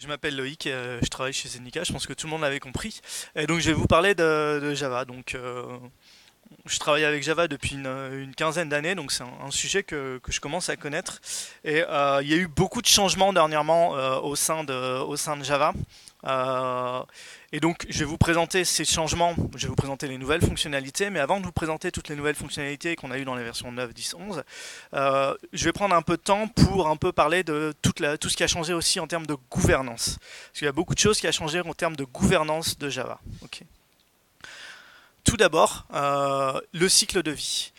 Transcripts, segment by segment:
Je m'appelle Loïc, je travaille chez Zenica, je pense que tout le monde l'avait compris. Et donc je vais vous parler de Java. Je travaille avec Java depuis une quinzaine d'années, donc c'est un sujet que je commence à connaître. Il y a eu beaucoup de changements dernièrement au sein de Java. Euh, et donc je vais vous présenter ces changements, je vais vous présenter les nouvelles fonctionnalités, mais avant de vous présenter toutes les nouvelles fonctionnalités qu'on a eues dans les versions 9, 10, 11, je vais prendre un peu de temps pour un peu parler de tout ce qui a changé aussi en termes de gouvernance. Parce qu'il y a beaucoup de choses qui ont changé en termes de gouvernance de Java. Ok. Tout d'abord, le cycle de vie.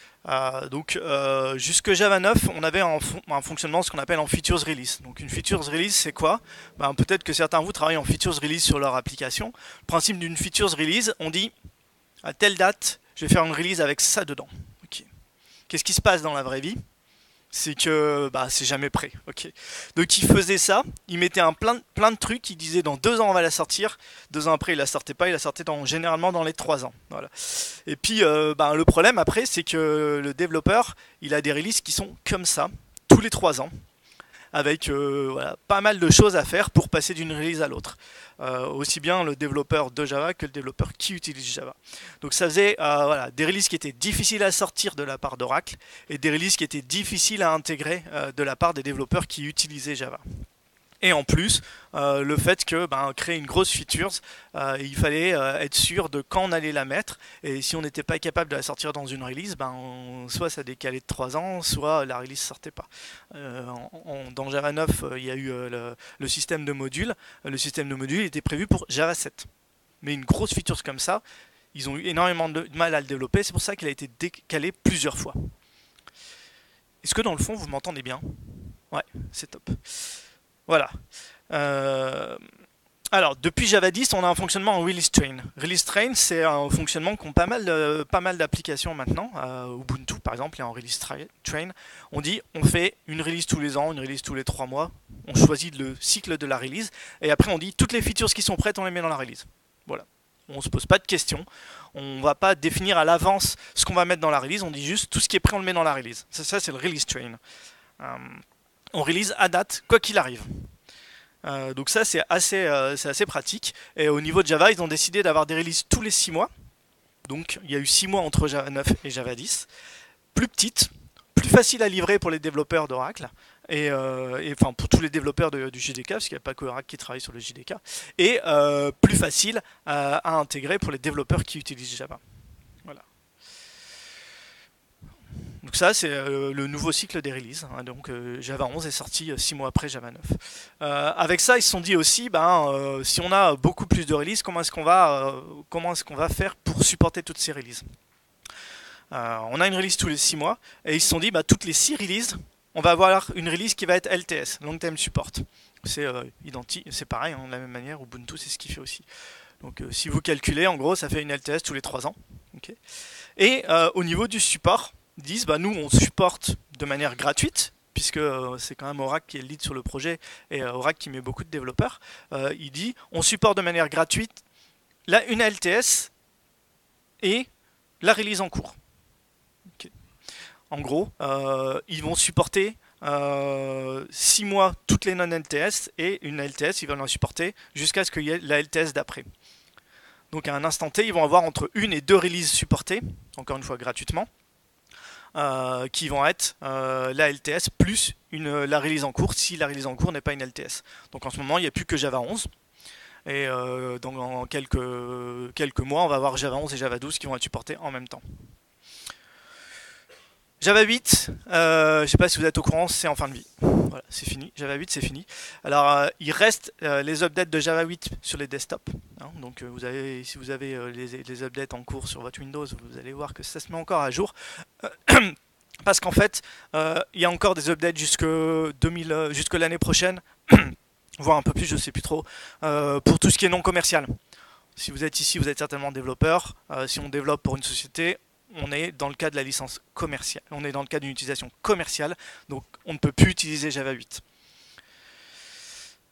Jusque Java 9, on avait un fonctionnement ce qu'on appelle en features release. Donc une features release, c'est quoi? Peut-être que certains de vous travaillent en features release sur leur application. Le principe d'une features release, on dit à telle date, je vais faire une release avec ça dedans. Ok. Qu'est-ce qui se passe dans la vraie vie? C'est que c'est jamais prêt. Ok. Donc il faisait ça, il mettait plein de trucs, il disait dans 2 ans on va la sortir, 2 ans après il la sortait pas, il la sortait généralement dans les 3 ans. Voilà. Et puis le problème après c'est que le développeur il a des releases qui sont comme ça, tous les 3 ans avec voilà, pas mal de choses à faire pour passer d'une release à l'autre. Aussi bien le développeur de Java que le développeur qui utilise Java. Donc ça faisait voilà, des releases qui étaient difficiles à sortir de la part d'Oracle et des releases qui étaient difficiles à intégrer de la part des développeurs qui utilisaient Java. Et en plus, le fait que créer une grosse feature, il fallait être sûr de quand on allait la mettre. Et si on n'était pas capable de la sortir dans une release, soit ça décalait de 3 ans, soit la release sortait pas. Dans Java 9, il y a eu le système de modules. Le système de modules était prévu pour Java 7. Mais une grosse feature comme ça, ils ont eu énormément de mal à le développer. C'est pour ça qu'il a été décalé plusieurs fois. Est-ce que dans le fond, vous m'entendez bien? Ouais, c'est top. Voilà. Euh, alors, depuis Java 10, on a un fonctionnement en release train. Release train, c'est un fonctionnement qu'ont pas mal d'applications maintenant. Ubuntu, par exemple, est en release train. On dit, on fait une release tous les ans, une release tous les 3 mois. On choisit le cycle de la release. Et après, on dit, toutes les features qui sont prêtes, on les met dans la release. Voilà. On ne se pose pas de questions. On ne va pas définir à l'avance ce qu'on va mettre dans la release. On dit juste, tout ce qui est prêt, on le met dans la release. Ça c'est le release train. On release à date, quoi qu'il arrive. Donc ça c'est assez pratique. Et au niveau de Java, ils ont décidé d'avoir des releases tous les 6 mois. Donc il y a eu 6 mois entre Java 9 et Java 10. Plus petites, plus faciles à livrer pour les développeurs d'Oracle. Enfin pour tous les développeurs du JDK, parce qu'il n'y a pas que Oracle qui travaille sur le JDK. Et plus facile à intégrer pour les développeurs qui utilisent Java. Voilà. Donc ça, c'est le nouveau cycle des releases. Hein. Donc Java 11 est sorti 6 mois après Java 9. Avec ça, ils se sont dit aussi, si on a beaucoup plus de releases, comment est-ce qu'on va faire pour supporter toutes ces releases? On a une release tous les 6 mois, et ils se sont dit, toutes les 6 releases, on va avoir une release qui va être LTS, Long Time Support. C'est c'est pareil, hein, de la même manière, Ubuntu, c'est ce qu'il fait aussi. Donc si vous calculez, en gros, ça fait une LTS tous les 3 ans. Okay. Et au niveau du support, ils disent nous on supporte de manière gratuite puisque c'est quand même Oracle qui est le lead sur le projet et Oracle qui met beaucoup de développeurs. Il dit on supporte de manière gratuite une LTS et la release en cours. Okay. En gros, ils vont supporter 6 mois toutes les non-LTS et une LTS ils vont la supporter jusqu'à ce qu'il y ait la LTS d'après. Donc à un instant T, ils vont avoir entre 1 et 2 releases supportées, encore une fois gratuitement, qui vont être la LTS plus la release en cours si la release en cours n'est pas une LTS. Donc en ce moment, il n'y a plus que Java 11. Et dans quelques mois, on va avoir Java 11 et Java 12 qui vont être supportés en même temps. Java 8, je ne sais pas si vous êtes au courant, c'est en fin de vie. Voilà, c'est fini. Java 8, c'est fini. Alors, il reste les updates de Java 8 sur les desktops. Hein, donc, si vous avez les updates en cours sur votre Windows, vous allez voir que ça se met encore à jour. Parce qu'en fait, il y a encore des updates jusque l'année prochaine, voire un peu plus, je ne sais plus trop, pour tout ce qui est non commercial. Si vous êtes ici, vous êtes certainement développeur. Si on développe pour une société, on est dans le cas de la licence commerciale. On est dans le cas d'une utilisation commerciale, donc on ne peut plus utiliser Java 8.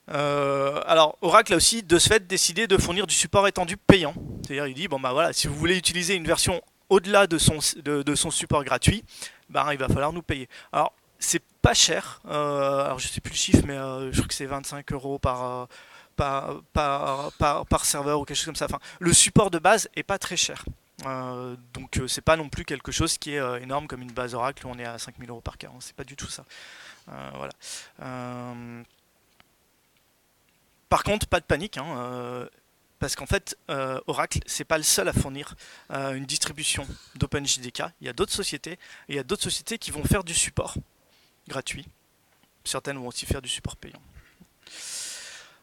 Alors Oracle a aussi de ce fait décidé de fournir du support étendu payant. C'est-à-dire il dit voilà, si vous voulez utiliser une version au-delà de son support gratuit, il va falloir nous payer. Alors c'est pas cher. Alors je sais plus le chiffre, mais je crois que c'est 25 € par serveur ou quelque chose comme ça. Enfin, le support de base est pas très cher. Donc c'est pas non plus quelque chose qui est énorme comme une base Oracle où on est à 5 000 € par cœur, hein. C'est pas du tout ça. Voilà. Par contre, pas de panique, hein, parce qu'en fait, Oracle, c'est pas le seul à fournir une distribution d'OpenJDK. Il y a d'autres sociétés, et il y a d'autres sociétés qui vont faire du support gratuit. Certaines vont aussi faire du support payant.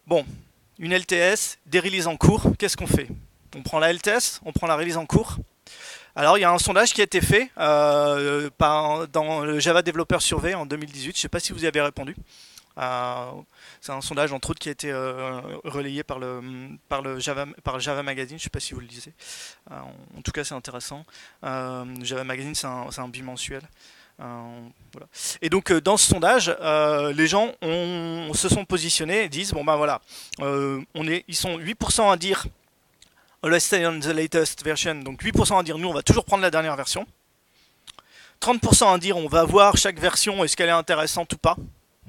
Bon, une LTS, des releases en cours, qu'est-ce qu'on fait? On prend la LTS, on prend la release en cours. Alors il y a un sondage qui a été fait dans le Java Developer Survey en 2018, je ne sais pas si vous y avez répondu. C'est un sondage entre autres qui a été relayé par Java Magazine, je ne sais pas si vous le lisez. En tout cas c'est intéressant. Java Magazine c'est un bimensuel. Voilà. Et donc dans ce sondage, les gens se sont positionnés et disent bon ben voilà, ils sont 8% à dire let's stay on the latest version, donc 8% à dire nous on va toujours prendre la dernière version, 30% à dire on va voir chaque version est-ce qu'elle est intéressante ou pas,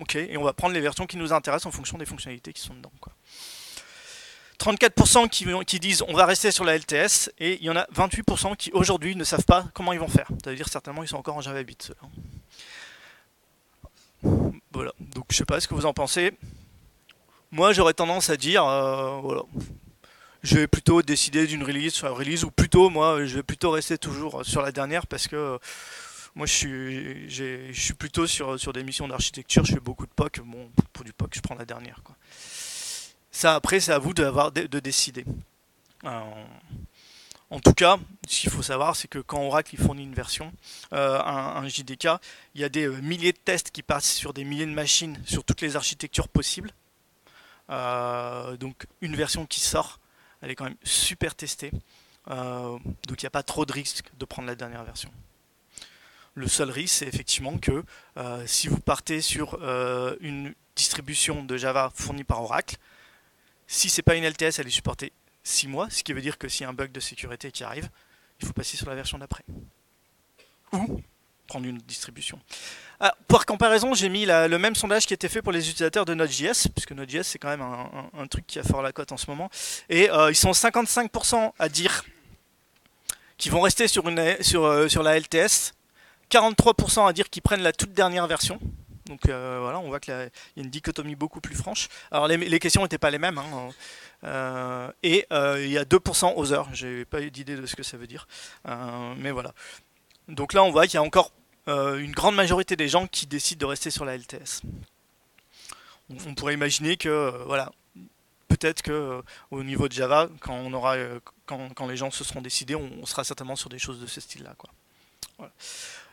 ok, et on va prendre les versions qui nous intéressent en fonction des fonctionnalités qui sont dedans, quoi. 34% qui disent on va rester sur la LTS, et il y en a 28% qui aujourd'hui ne savent pas comment ils vont faire. C'est-à-dire certainement ils sont encore en Java 8, ceux-là. Voilà, donc je sais pas ce que vous en pensez. Moi j'aurais tendance à dire, voilà, je vais plutôt décider d'une release sur la release, ou plutôt moi je vais plutôt rester toujours sur la dernière parce que moi je suis plutôt sur des missions d'architecture, je fais beaucoup de POC, bon pour du POC je prends la dernière, quoi. Ça après c'est à vous de décider. En tout cas, ce qu'il faut savoir, c'est que quand Oracle il fournit une version, un JDK, il y a des milliers de tests qui passent sur des milliers de machines, sur toutes les architectures possibles. Donc une version qui sort, elle est quand même super testée. Donc il n'y a pas trop de risque de prendre la dernière version. Le seul risque, c'est effectivement que si vous partez sur une distribution de Java fournie par Oracle, si c'est pas une LTS, elle est supportée 6 mois, ce qui veut dire que s'il y a un bug de sécurité qui arrive, il faut passer sur la version d'après. Ou prendre une autre distribution. Pour comparaison, j'ai mis le même sondage qui a été fait pour les utilisateurs de Node.js, puisque Node.js c'est quand même un truc qui a fort la cote en ce moment, et ils sont 55% à dire qu'ils vont rester sur la LTS, 43% à dire qu'ils prennent la toute dernière version. Donc voilà, on voit qu'il y a une dichotomie beaucoup plus franche. Alors les questions n'étaient pas les mêmes, hein, et il y a 2% other, j'ai pas eu d'idée de ce que ça veut dire, mais voilà. Donc là on voit qu'il y a encore une grande majorité des gens qui décident de rester sur la LTS. On pourrait imaginer que voilà, peut-être que au niveau de Java, quand les gens se seront décidés, on sera certainement sur des choses de ce style-là, quoi. Voilà.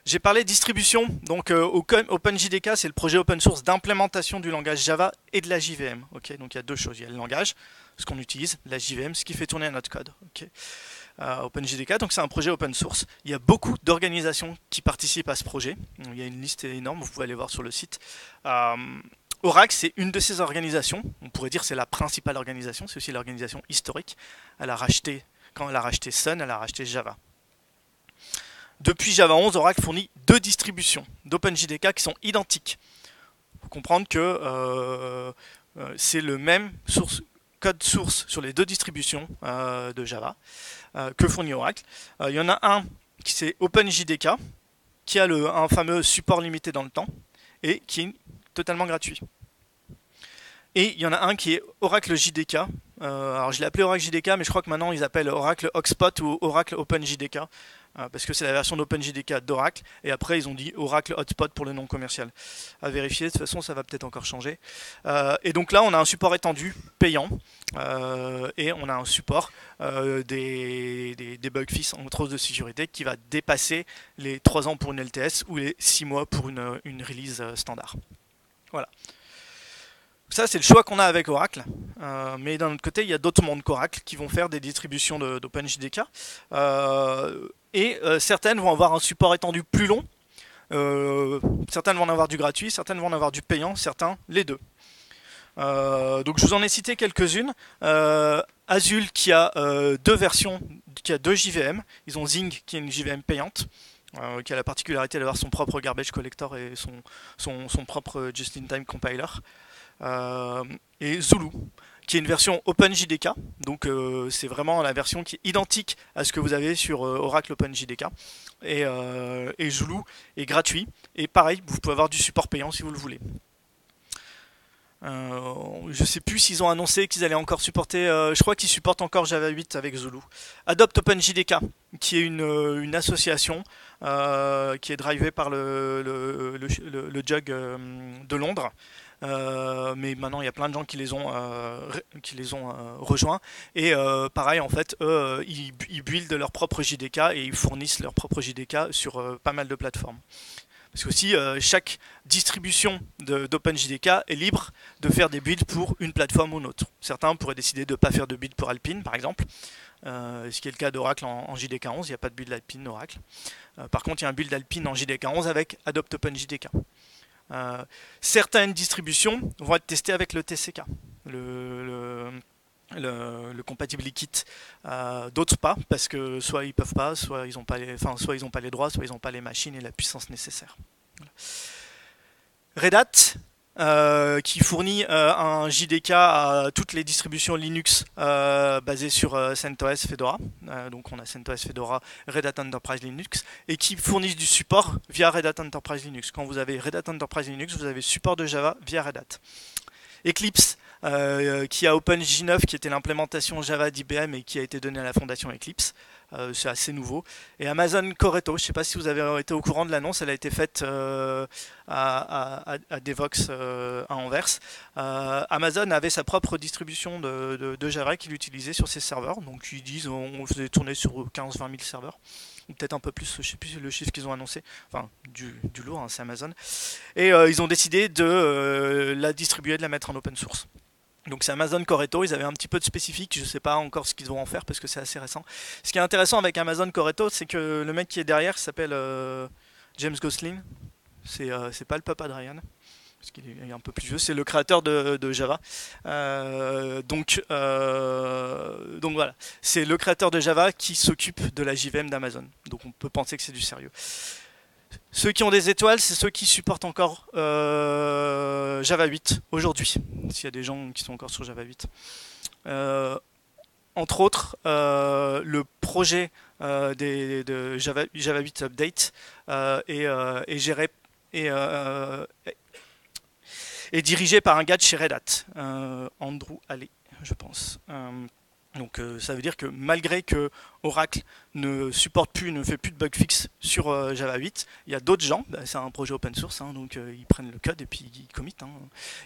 J'ai parlé de distribution, donc OpenJDK c'est le projet open source d'implémentation du langage Java et de la JVM. Okay, donc il y a deux choses, il y a le langage, ce qu'on utilise, la JVM, ce qui fait tourner notre code. Okay. OpenJDK, donc c'est un projet open source. Il y a beaucoup d'organisations qui participent à ce projet. Il y a une liste énorme, vous pouvez aller voir sur le site. Oracle, c'est une de ces organisations. On pourrait dire que c'est la principale organisation. C'est aussi l'organisation historique. Quand elle a racheté Sun, elle a racheté Java. Depuis Java 11, Oracle fournit deux distributions d'OpenJDK qui sont identiques. Il faut comprendre que c'est le même code source sur les deux distributions de Java que fournit Oracle. Il y en a un qui c'est OpenJDK, qui a un fameux support limité dans le temps et qui est totalement gratuit. Et il y en a un qui est Oracle JDK. Alors je l'ai appelé Oracle JDK, mais je crois que maintenant ils appellent Oracle Hotspot ou Oracle OpenJDK, parce que c'est la version d'OpenJDK d'Oracle, et après ils ont dit Oracle Hotspot pour le nom commercial. À vérifier, de toute façon ça va peut-être encore changer. Et donc là on a un support étendu, payant, et on a un support des bug fixes en trop de sécurité qui va dépasser les 3 ans pour une LTS ou les 6 mois pour une release standard. Voilà. Ça, c'est le choix qu'on a avec Oracle. Mais d'un autre côté, il y a d'autres mondes qu'Oracle qui vont faire des distributions d'OpenJDK. Et certaines vont avoir un support étendu plus long. Certaines vont en avoir du gratuit, certaines vont en avoir du payant, certains les deux. Donc je vous en ai cité quelques-unes. Azul qui a deux versions, qui a deux JVM. Ils ont Zing qui est une JVM payante, qui a la particularité d'avoir son propre garbage collector et son propre just-in-time compiler. Et Zulu, qui est une version OpenJDK. Donc c'est vraiment la version qui est identique à ce que vous avez sur Oracle OpenJDK. Et Zulu est gratuit. Et pareil, vous pouvez avoir du support payant si vous le voulez. Je sais plus s'ils ont annoncé qu'ils allaient encore supporter. Je crois qu'ils supportent encore Java 8 avec Zulu. Adopt OpenJDK, qui est une association qui est drivée par le Jug de Londres. Mais maintenant il y a plein de gens qui les ont rejoints et pareil en fait eux ils buildent leur propre JDK et ils fournissent leur propre JDK sur pas mal de plateformes. Parce que aussi, chaque distribution d'OpenJDK est libre de faire des builds pour une plateforme ou une autre. Certains pourraient décider de ne pas faire de build pour Alpine, par exemple, ce qui est le cas d'Oracle en JDK 11, il n'y a pas de build Alpine Oracle. Par contre, il y a un build Alpine en JDK 11 avec Adopt OpenJDK. Certaines distributions vont être testées avec le TCK, le compatibility kit, d'autres pas parce que soit ils peuvent pas, soit ils n'ont pas les droits, soit ils n'ont pas les machines et la puissance nécessaire. Red Hat qui fournit un JDK à toutes les distributions Linux basées sur CentOS Fedora. Donc on a CentOS Fedora, Red Hat Enterprise Linux, et qui fournissent du support via Red Hat Enterprise Linux. Quand vous avez Red Hat Enterprise Linux, vous avez support de Java via Red Hat. Eclipse, qui a OpenJ9 qui était l'implémentation Java d'IBM et qui a été donnée à la fondation Eclipse. C'est assez nouveau. Et Amazon Corretto, je ne sais pas si vous avez été au courant de l'annonce, elle a été faite à Devox à Anvers. Amazon avait sa propre distribution de Java qu'il utilisait sur ses serveurs. Donc ils disent on faisait tourner sur 15-20 000 serveurs. Ou peut-être un peu plus, je ne sais plus le chiffre qu'ils ont annoncé. Enfin, du lourd, hein, c'est Amazon. Et ils ont décidé de la distribuer, de la mettre en open source. Donc c'est Amazon Corretto, ils avaient un petit peu de spécifique, je ne sais pas encore ce qu'ils vont en faire parce que c'est assez récent. Ce qui est intéressant avec Amazon Corretto, c'est que le mec qui est derrière s'appelle James Gosling. C'est pas le papa de Ryan, parce qu'il est un peu plus vieux, c'est le créateur de Java. Donc voilà, c'est le créateur de Java qui s'occupe de la JVM d'Amazon. Donc on peut penser que c'est du sérieux. Ceux qui ont des étoiles, c'est ceux qui supportent encore Java 8 aujourd'hui, s'il y a des gens qui sont encore sur Java 8. Entre autres, le projet de Java 8 Update est géré et est dirigé par un gars de chez Red Hat, Andrew Halley, je pense. Donc ça veut dire que malgré que Oracle ne supporte plus, ne fait plus de bug fix sur Java 8, il y a d'autres gens, c'est un projet open source, hein, donc ils prennent le code et puis ils committent. Hein.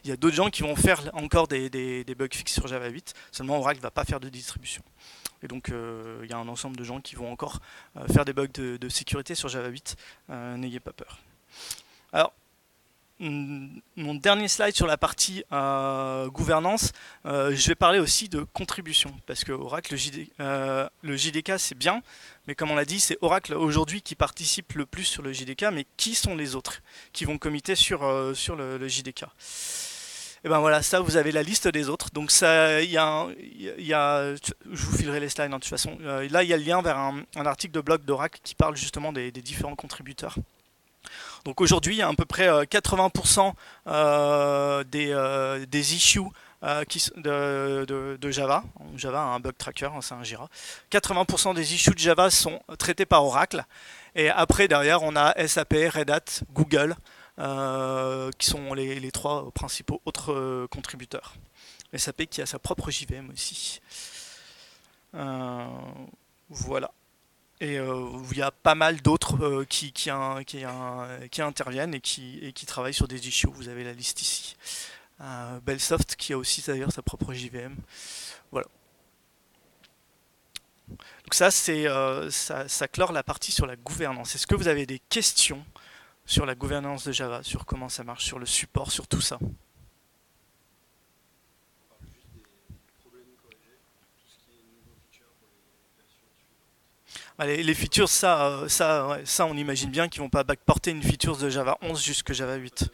Il y a d'autres gens qui vont faire encore des bugs fix sur Java 8, seulement Oracle ne va pas faire de distribution. Et donc il y a un ensemble de gens qui vont encore faire des bugs de sécurité sur Java 8, n'ayez pas peur. Alors, mon dernier slide sur la partie gouvernance, je vais parler aussi de contribution, parce que Oracle, le JDK c'est bien, mais comme on l'a dit, c'est Oracle aujourd'hui qui participe le plus sur le JDK, mais qui sont les autres qui vont committer sur le JDK? Et ben voilà, ça vous avez la liste des autres. Donc ça, je vous filerai les slides de toute façon. Là, il y a le lien vers un article de blog d'Oracle qui parle justement des différents contributeurs. Donc aujourd'hui, il y a à peu près 80% des issues de Java. Java a un bug tracker, hein, c'est un Jira. 80% des issues de Java sont traités par Oracle. Et après, derrière, on a SAP, Red Hat, Google, qui sont les trois principaux autres contributeurs. SAP qui a sa propre JVM aussi. Voilà. Et il y a pas mal d'autres qui interviennent et qui travaillent sur des issues. Vous avez la liste ici. Bellsoft qui a aussi d'ailleurs sa propre JVM. Voilà. Donc ça, ça clore la partie sur la gouvernance. Est-ce que vous avez des questions sur la gouvernance de Java, sur comment ça marche, sur le support, sur tout ça? Les features, ça on imagine bien qu'ils vont pas backporter une feature de Java 11 jusque Java 8.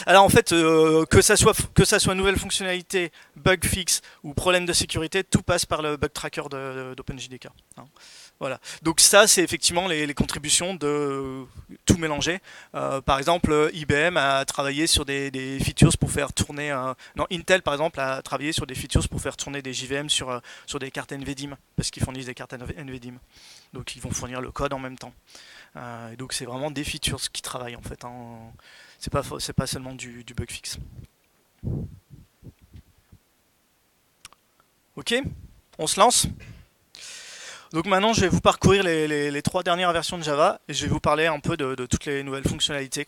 Alors en fait, que ça soit nouvelle fonctionnalité, bug fix ou problème de sécurité, tout passe par le bug tracker d'OpenJDK. Hein. Voilà. Donc ça, c'est effectivement les contributions de tout mélanger. Par exemple, IBM a travaillé sur des features pour faire tourner... non, Intel, par exemple, a travaillé sur des features pour faire tourner des JVM sur des cartes NVDIMM, parce qu'ils fournissent des cartes NVDIMM. Donc ils vont fournir le code en même temps. Et donc c'est vraiment des features qui travaillent en fait, hein. C'est pas seulement du bug fix. Ok, on se lance. Donc maintenant, je vais vous parcourir les trois dernières versions de Java et je vais vous parler un peu de toutes les nouvelles fonctionnalités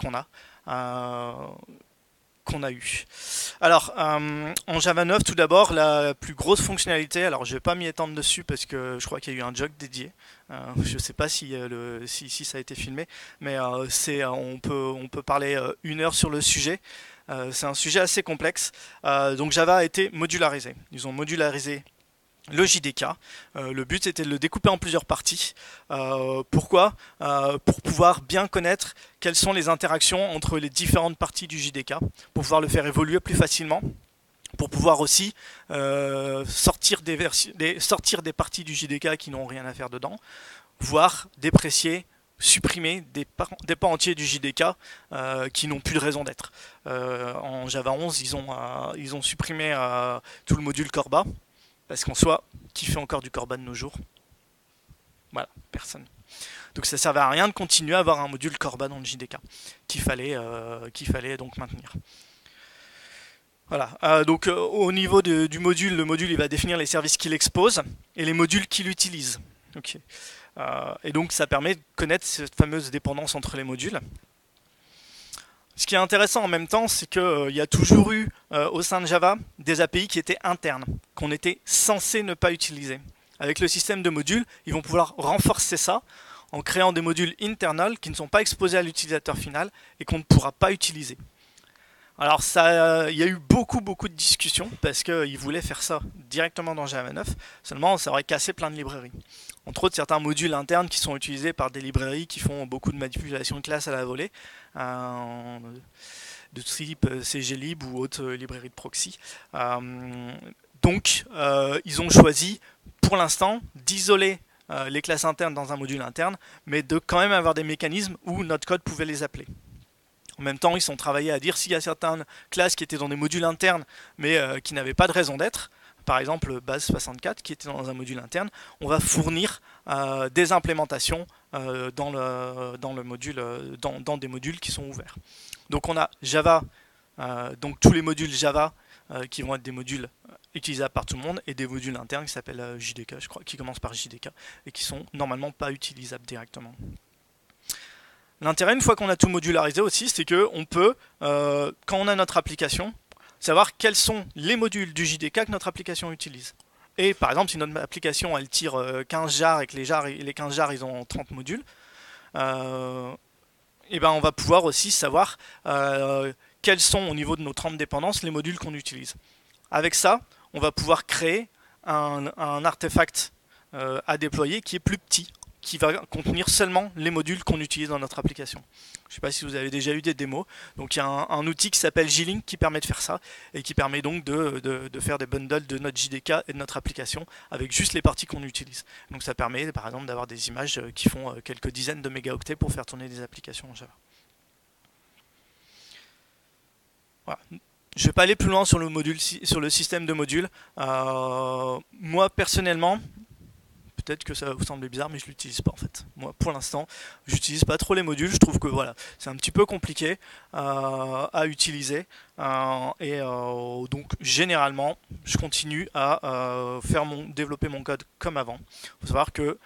euh, qu'on a eues. Alors, en Java 9, tout d'abord, la plus grosse fonctionnalité, alors je ne vais pas m'y étendre dessus parce que je crois qu'il y a eu un jog dédié. Je ne sais pas si ça a été filmé, mais on peut parler 1 heure sur le sujet. C'est un sujet assez complexe. Donc Java a été modularisé. Ils ont modularisé le JDK. Le but était de le découper en plusieurs parties. Pourquoi Pour pouvoir bien connaître quelles sont les interactions entre les différentes parties du JDK, pour pouvoir le faire évoluer plus facilement, pour pouvoir aussi sortir des parties du JDK qui n'ont rien à faire dedans, voire déprécier, supprimer des pans entiers du JDK qui n'ont plus de raison d'être. En Java 11, ils ont supprimé tout le module Corba, parce qu'en soi, qui fait encore du Corba de nos jours? Voilà, personne. Donc ça servait à rien de continuer à avoir un module Corba dans le JDK qu'il fallait donc maintenir. Voilà. Donc au niveau du module, le module il va définir les services qu'il expose et les modules qu'il utilise. Ok. Et donc ça permet de connaître cette fameuse dépendance entre les modules. Ce qui est intéressant en même temps, c'est qu'il y a toujours eu au sein de Java des API qui étaient internes, qu'on était censé ne pas utiliser. Avec le système de modules, ils vont pouvoir renforcer ça en créant des modules internals qui ne sont pas exposés à l'utilisateur final et qu'on ne pourra pas utiliser. Alors il y a eu beaucoup de discussions parce qu'ils voulaient faire ça directement dans Java 9, seulement ça aurait cassé plein de librairies. Entre autres certains modules internes qui sont utilisés par des librairies qui font beaucoup de manipulation de classe à la volée, de type CGlib ou autre librairie de proxy. Donc ils ont choisi pour l'instant d'isoler les classes internes dans un module interne, mais de quand même avoir des mécanismes où notre code pouvait les appeler. En même temps, ils sont travaillés à dire s'il y a certaines classes qui étaient dans des modules internes, mais qui n'avaient pas de raison d'être, par exemple base 64 qui était dans un module interne, on va fournir des implémentations dans des modules qui sont ouverts. Donc on a Java, donc tous les modules Java qui vont être des modules utilisables par tout le monde, et des modules internes qui s'appellent JDK, je crois, qui commencent par JDK, et qui sont normalement pas utilisables directement. L'intérêt, une fois qu'on a tout modularisé aussi, c'est qu'on peut, quand on a notre application, savoir quels sont les modules du JDK que notre application utilise. Et par exemple, si notre application elle tire 15 jars et que les 15 jars ils ont 30 modules, et ben on va pouvoir aussi savoir quels sont au niveau de nos 30 dépendances les modules qu'on utilise. Avec ça, on va pouvoir créer un artefact à déployer qui est plus petit, qui va contenir seulement les modules qu'on utilise dans notre application. Je ne sais pas si vous avez déjà eu des démos. Donc il y a un outil qui s'appelle JLink qui permet de faire ça et qui permet donc de faire des bundles de notre JDK et de notre application avec juste les parties qu'on utilise. Donc ça permet par exemple d'avoir des images qui font quelques dizaines de mégaoctets pour faire tourner des applications en Java. Voilà. Je ne vais pas aller plus loin sur le système de modules. Moi personnellement, peut-être que ça va vous sembler bizarre, mais je l'utilise pas en fait. Moi, pour l'instant, j'utilise pas trop les modules. Je trouve que voilà, c'est un petit peu compliqué à utiliser. Donc, généralement, je continue à développer mon code comme avant. Il faut savoir que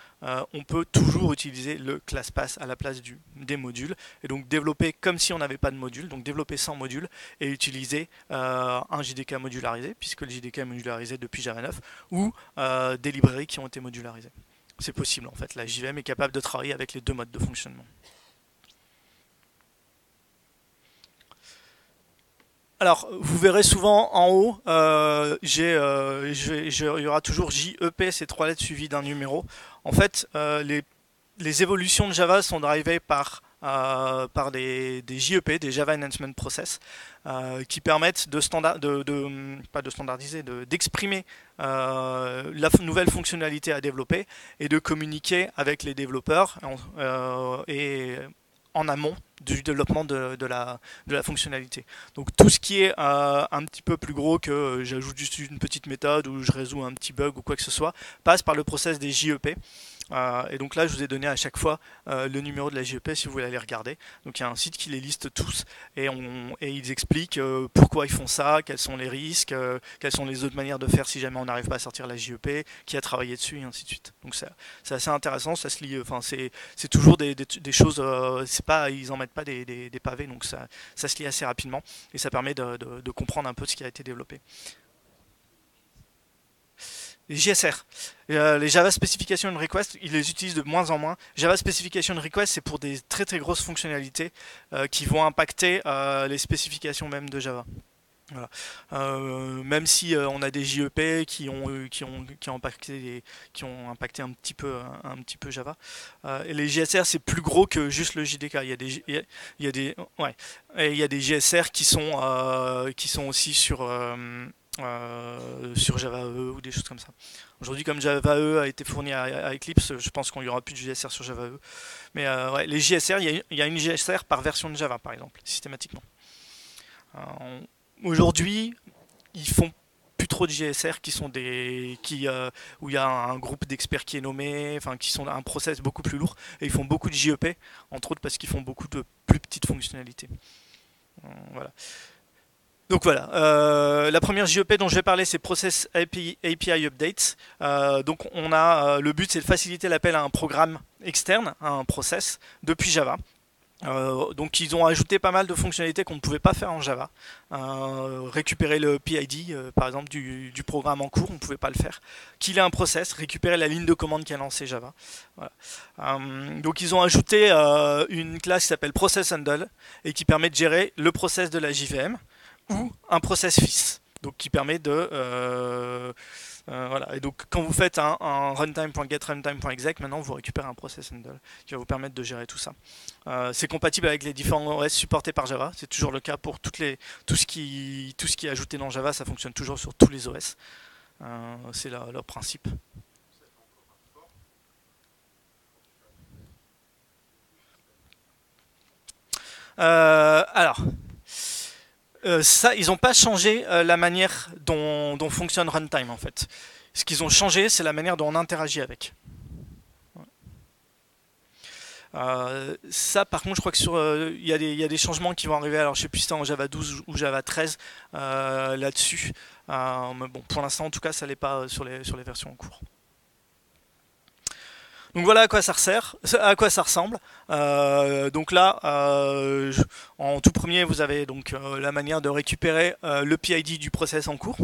on peut toujours utiliser le ClassPass à la place des modules, et donc développer comme si on n'avait pas de module, donc développer sans module et utiliser un JDK modularisé, puisque le JDK est modularisé depuis Java 9, ou des librairies qui ont été modularisées. C'est possible en fait, la JVM est capable de travailler avec les deux modes de fonctionnement. Alors, vous verrez souvent en haut, il y aura toujours JEP, ces 3 lettres suivies d'un numéro. En fait, les évolutions de Java sont drivées par par des JEP, des Java Enhancement Process, qui permettent pas de standardiser, d'exprimer la nouvelle fonctionnalité à développer et de communiquer avec les développeurs et en amont du développement de la fonctionnalité. Donc tout ce qui est un petit peu plus gros que j'ajoute juste une petite méthode ou je résous un petit bug ou quoi que ce soit, passe par le process des JEP. Et donc là, je vous ai donné à chaque fois le numéro de la JEP si vous voulez aller regarder. Donc il y a un site qui les liste tous et ils expliquent pourquoi ils font ça, quels sont les risques, quelles sont les autres manières de faire si jamais on n'arrive pas à sortir la JEP, qui a travaillé dessus et ainsi de suite. Donc c'est assez intéressant, ça se lit, enfin c'est toujours des choses, c'est pas, ils en mettent pas des pavés, donc ça se lit assez rapidement et ça permet de comprendre un peu ce qui a été développé. Les JSR, les Java Specification Request, ils les utilisent de moins en moins. Java Specification Request, c'est pour des très très grosses fonctionnalités qui vont impacter les spécifications même de Java. Voilà. Même si on a des JEP qui ont impacté un petit peu Java. Et les JSR c'est plus gros que juste le JDK. Il y a des, ouais, et il y a des JSR qui sont aussi sur Java EE ou des choses comme ça. Aujourd'hui, comme Java EE a été fourni à Eclipse, je pense qu'il n'y aura plus de JSR sur Java EE. Mais ouais, les JSR, il y a une JSR par version de Java, par exemple, systématiquement. Euh, Aujourd'hui, ils font plus trop de JSR qui sont où il y a un groupe d'experts qui est nommé, enfin qui sont un process beaucoup plus lourd, et ils font beaucoup de JEP, entre autres parce qu'ils font beaucoup de plus petites fonctionnalités. Voilà. Donc voilà, la première JEP dont je vais parler, c'est Process API Updates. Donc le but c'est de faciliter l'appel à un programme externe, à un process, depuis Java. Donc ils ont ajouté pas mal de fonctionnalités qu'on ne pouvait pas faire en Java. Récupérer le PID, par exemple, du programme en cours, on ne pouvait pas le faire. Qu'il ait un process, récupérer la ligne de commande qui a lancé Java. Voilà. Donc ils ont ajouté une classe qui s'appelle Process Handle et qui permet de gérer le process de la JVM ou un process fils, donc qui permet voilà. Et donc quand vous faites un runtime.getRuntime.exec, maintenant vous récupérez un process handle qui va vous permettre de gérer tout ça. C'est compatible avec les différents OS supportés par Java, c'est toujours le cas pour tout ce qui est ajouté dans Java, ça fonctionne toujours sur tous les OS. C'est leur principe. Alors, ça, ils n'ont pas changé la manière dont fonctionne Runtime en fait. Ce qu'ils ont changé, c'est la manière dont on interagit avec. Ça, par contre, je crois que il y a des changements qui vont arriver. Alors, je sais plus si c'est en Java 12 ou Java 13 là-dessus. Mais bon, pour l'instant, en tout cas, ça l'est pas sur les versions en cours. Donc voilà à quoi ça sert, à quoi ça ressemble. Donc là, en tout premier, vous avez donc la manière de récupérer le PID du process en cours.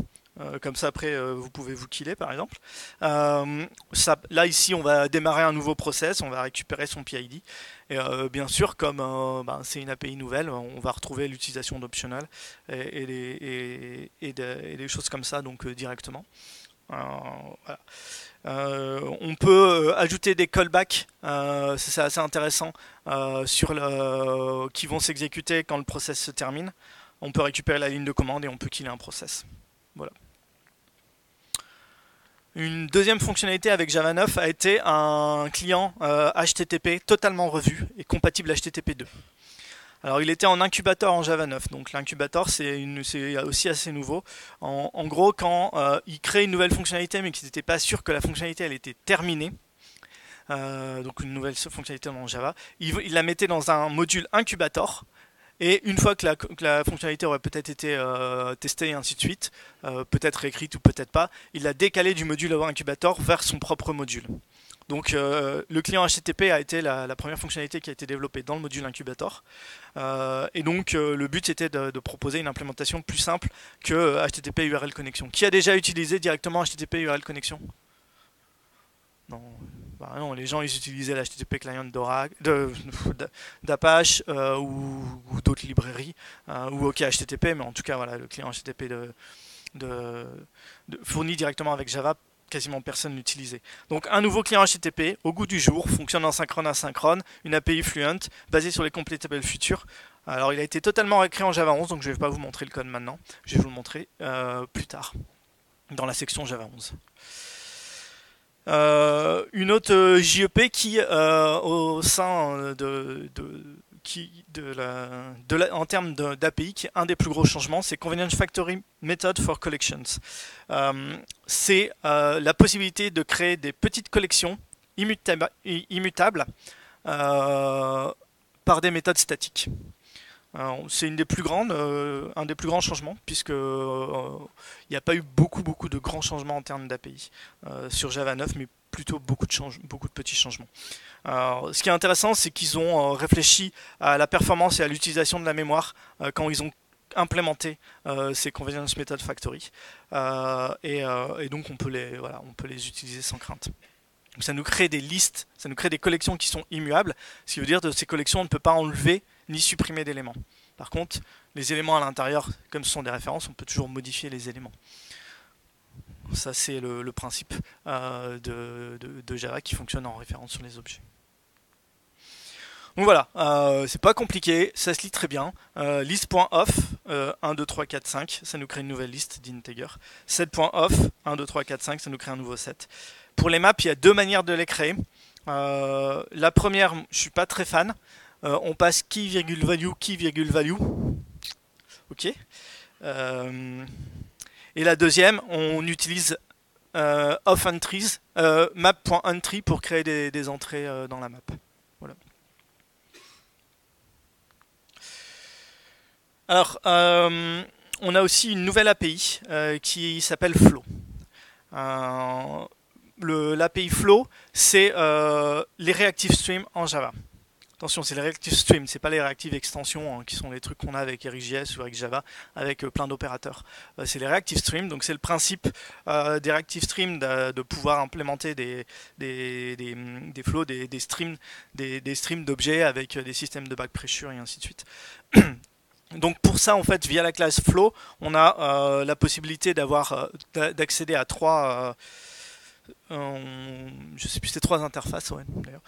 Comme ça, après, vous pouvez vous killer, par exemple. Là, ici, on va démarrer un nouveau process, on va récupérer son PID. Et bien sûr, comme c'est une API nouvelle, on va retrouver l'utilisation d'optional et des choses comme ça, donc directement. Voilà. On peut ajouter des callbacks, c'est assez intéressant, qui vont s'exécuter quand le process se termine. On peut récupérer la ligne de commande et on peut killer un process. Voilà. Une deuxième fonctionnalité avec Java 9 a été un client HTTP totalement revu et compatible HTTP 2. Alors il était en incubator en Java 9, donc l'incubator c'est aussi assez nouveau. En gros, quand ils créent une nouvelle fonctionnalité mais qu'ils n'étaient pas sûrs que la fonctionnalité elle était terminée, donc une nouvelle fonctionnalité dans Java, ils la mettaient dans un module incubator. Et une fois que la fonctionnalité aurait peut-être été testée et ainsi de suite, peut-être écrite ou peut-être pas, il l'a décalée du module incubator vers son propre module. Donc le client HTTP a été la première fonctionnalité qui a été développée dans le module incubator. Et donc le but c'était de proposer une implémentation plus simple que HTTP URL connexion. Qui a déjà utilisé directement HTTP URL connexion? Non. Bah non, les gens ils utilisaient l'HTTP client d'Apache ou d'autres librairies ou OK HTTP, mais en tout cas voilà, le client HTTP fourni directement avec Java quasiment personne l'utilisait. Donc un nouveau client HTTP, au goût du jour, fonctionne en synchrone asynchrone, une API Fluent, basée sur les completable features. Alors il a été totalement réécrit en Java 11, donc je ne vais pas vous montrer le code maintenant, je vais vous le montrer plus tard, dans la section Java 11. Une autre JEP qui, au sein en termes d'API, qui est un des plus gros changements, c'est Convenience Factory Method for Collections. C'est la possibilité de créer des petites collections immutables par des méthodes statiques. C'est un des plus grands changements, puisque il n'y a pas eu beaucoup de grands changements en termes d'API sur Java 9, mais plutôt beaucoup de petits changements. Alors, ce qui est intéressant, c'est qu'ils ont réfléchi à la performance et à l'utilisation de la mémoire quand ils ont implémenté ces Convenience Method Factory, et donc on peut les utiliser sans crainte. Donc ça nous crée des listes, ça nous crée des collections qui sont immuables, ce qui veut dire que de ces collections on ne peut pas enlever ni supprimer d'éléments. Par contre, les éléments à l'intérieur, comme ce sont des références, on peut toujours modifier les éléments. Ça c'est le principe de Java qui fonctionne en référence sur les objets. Donc voilà, c'est pas compliqué, ça se lit très bien. List.off, 1, 2, 3, 4, 5, ça nous crée une nouvelle liste d'integer. Set.off, 1, 2, 3, 4, 5, ça nous crée un nouveau set. Pour les maps, il y a deux manières de les créer. La première, je suis pas très fan. On passe key, value, key, value. Ok. Et la deuxième, on utilise off entries, map.entry pour créer des entrées dans la map. Voilà. Alors, on a aussi une nouvelle API qui s'appelle Flow. L'API Flow, c'est les reactive streams en Java. Attention, c'est les reactive streams, c'est pas les reactive extensions qui sont les trucs qu'on a avec RxJS ou avec Java, avec plein d'opérateurs. C'est les reactive streams, donc c'est le principe des reactive streams de pouvoir implémenter des flows, des streams d'objets avec des systèmes de back pressure et ainsi de suite. Donc pour ça, en fait, via la classe Flow, on a la possibilité d'accéder à trois je sais plus, c'est trois interfaces, ouais, d'ailleurs.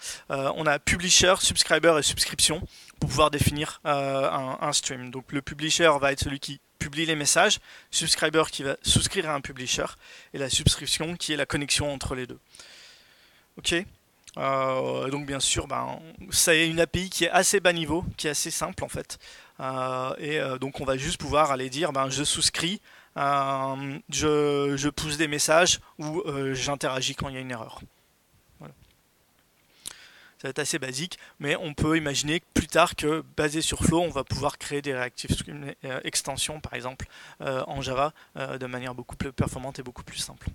On a publisher, subscriber et subscription pour pouvoir définir un stream. Donc le publisher va être celui qui publie les messages, subscriber qui va souscrire à un publisher, et la subscription qui est la connexion entre les deux. Ok. Donc bien sûr, c'est une API qui est assez bas niveau, qui est assez simple en fait. Donc on va juste pouvoir aller dire je souscris, je pousse des messages ou j'interagis quand il y a une erreur. Voilà. Ça va être assez basique, mais on peut imaginer plus tard que basé sur Flow, on va pouvoir créer des reactive stream extensions par exemple en Java de manière beaucoup plus performante et beaucoup plus simple.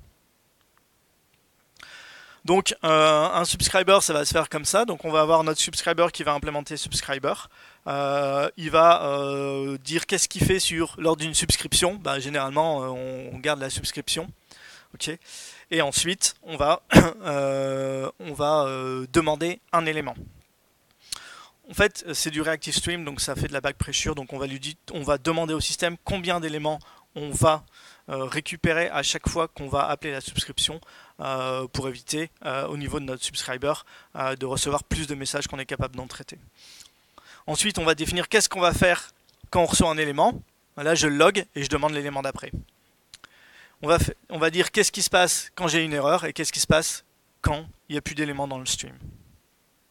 Donc un subscriber, ça va se faire comme ça. Donc on va avoir notre subscriber qui va implémenter subscriber. Il va dire qu'est-ce qu'il fait lors d'une subscription. Généralement, on garde la subscription. Okay. Et ensuite, on va demander un élément. En fait, c'est du reactive stream, donc ça fait de la back pressure. Donc on va demander au système combien d'éléments on va récupérer à chaque fois qu'on va appeler la subscription pour éviter au niveau de notre subscriber de recevoir plus de messages qu'on est capable d'en traiter. Ensuite, on va définir qu'est-ce qu'on va faire quand on reçoit un élément. Là, je le log et je demande l'élément d'après. On va dire qu'est-ce qui se passe quand j'ai une erreur et qu'est-ce qui se passe quand il n'y a plus d'éléments dans le stream.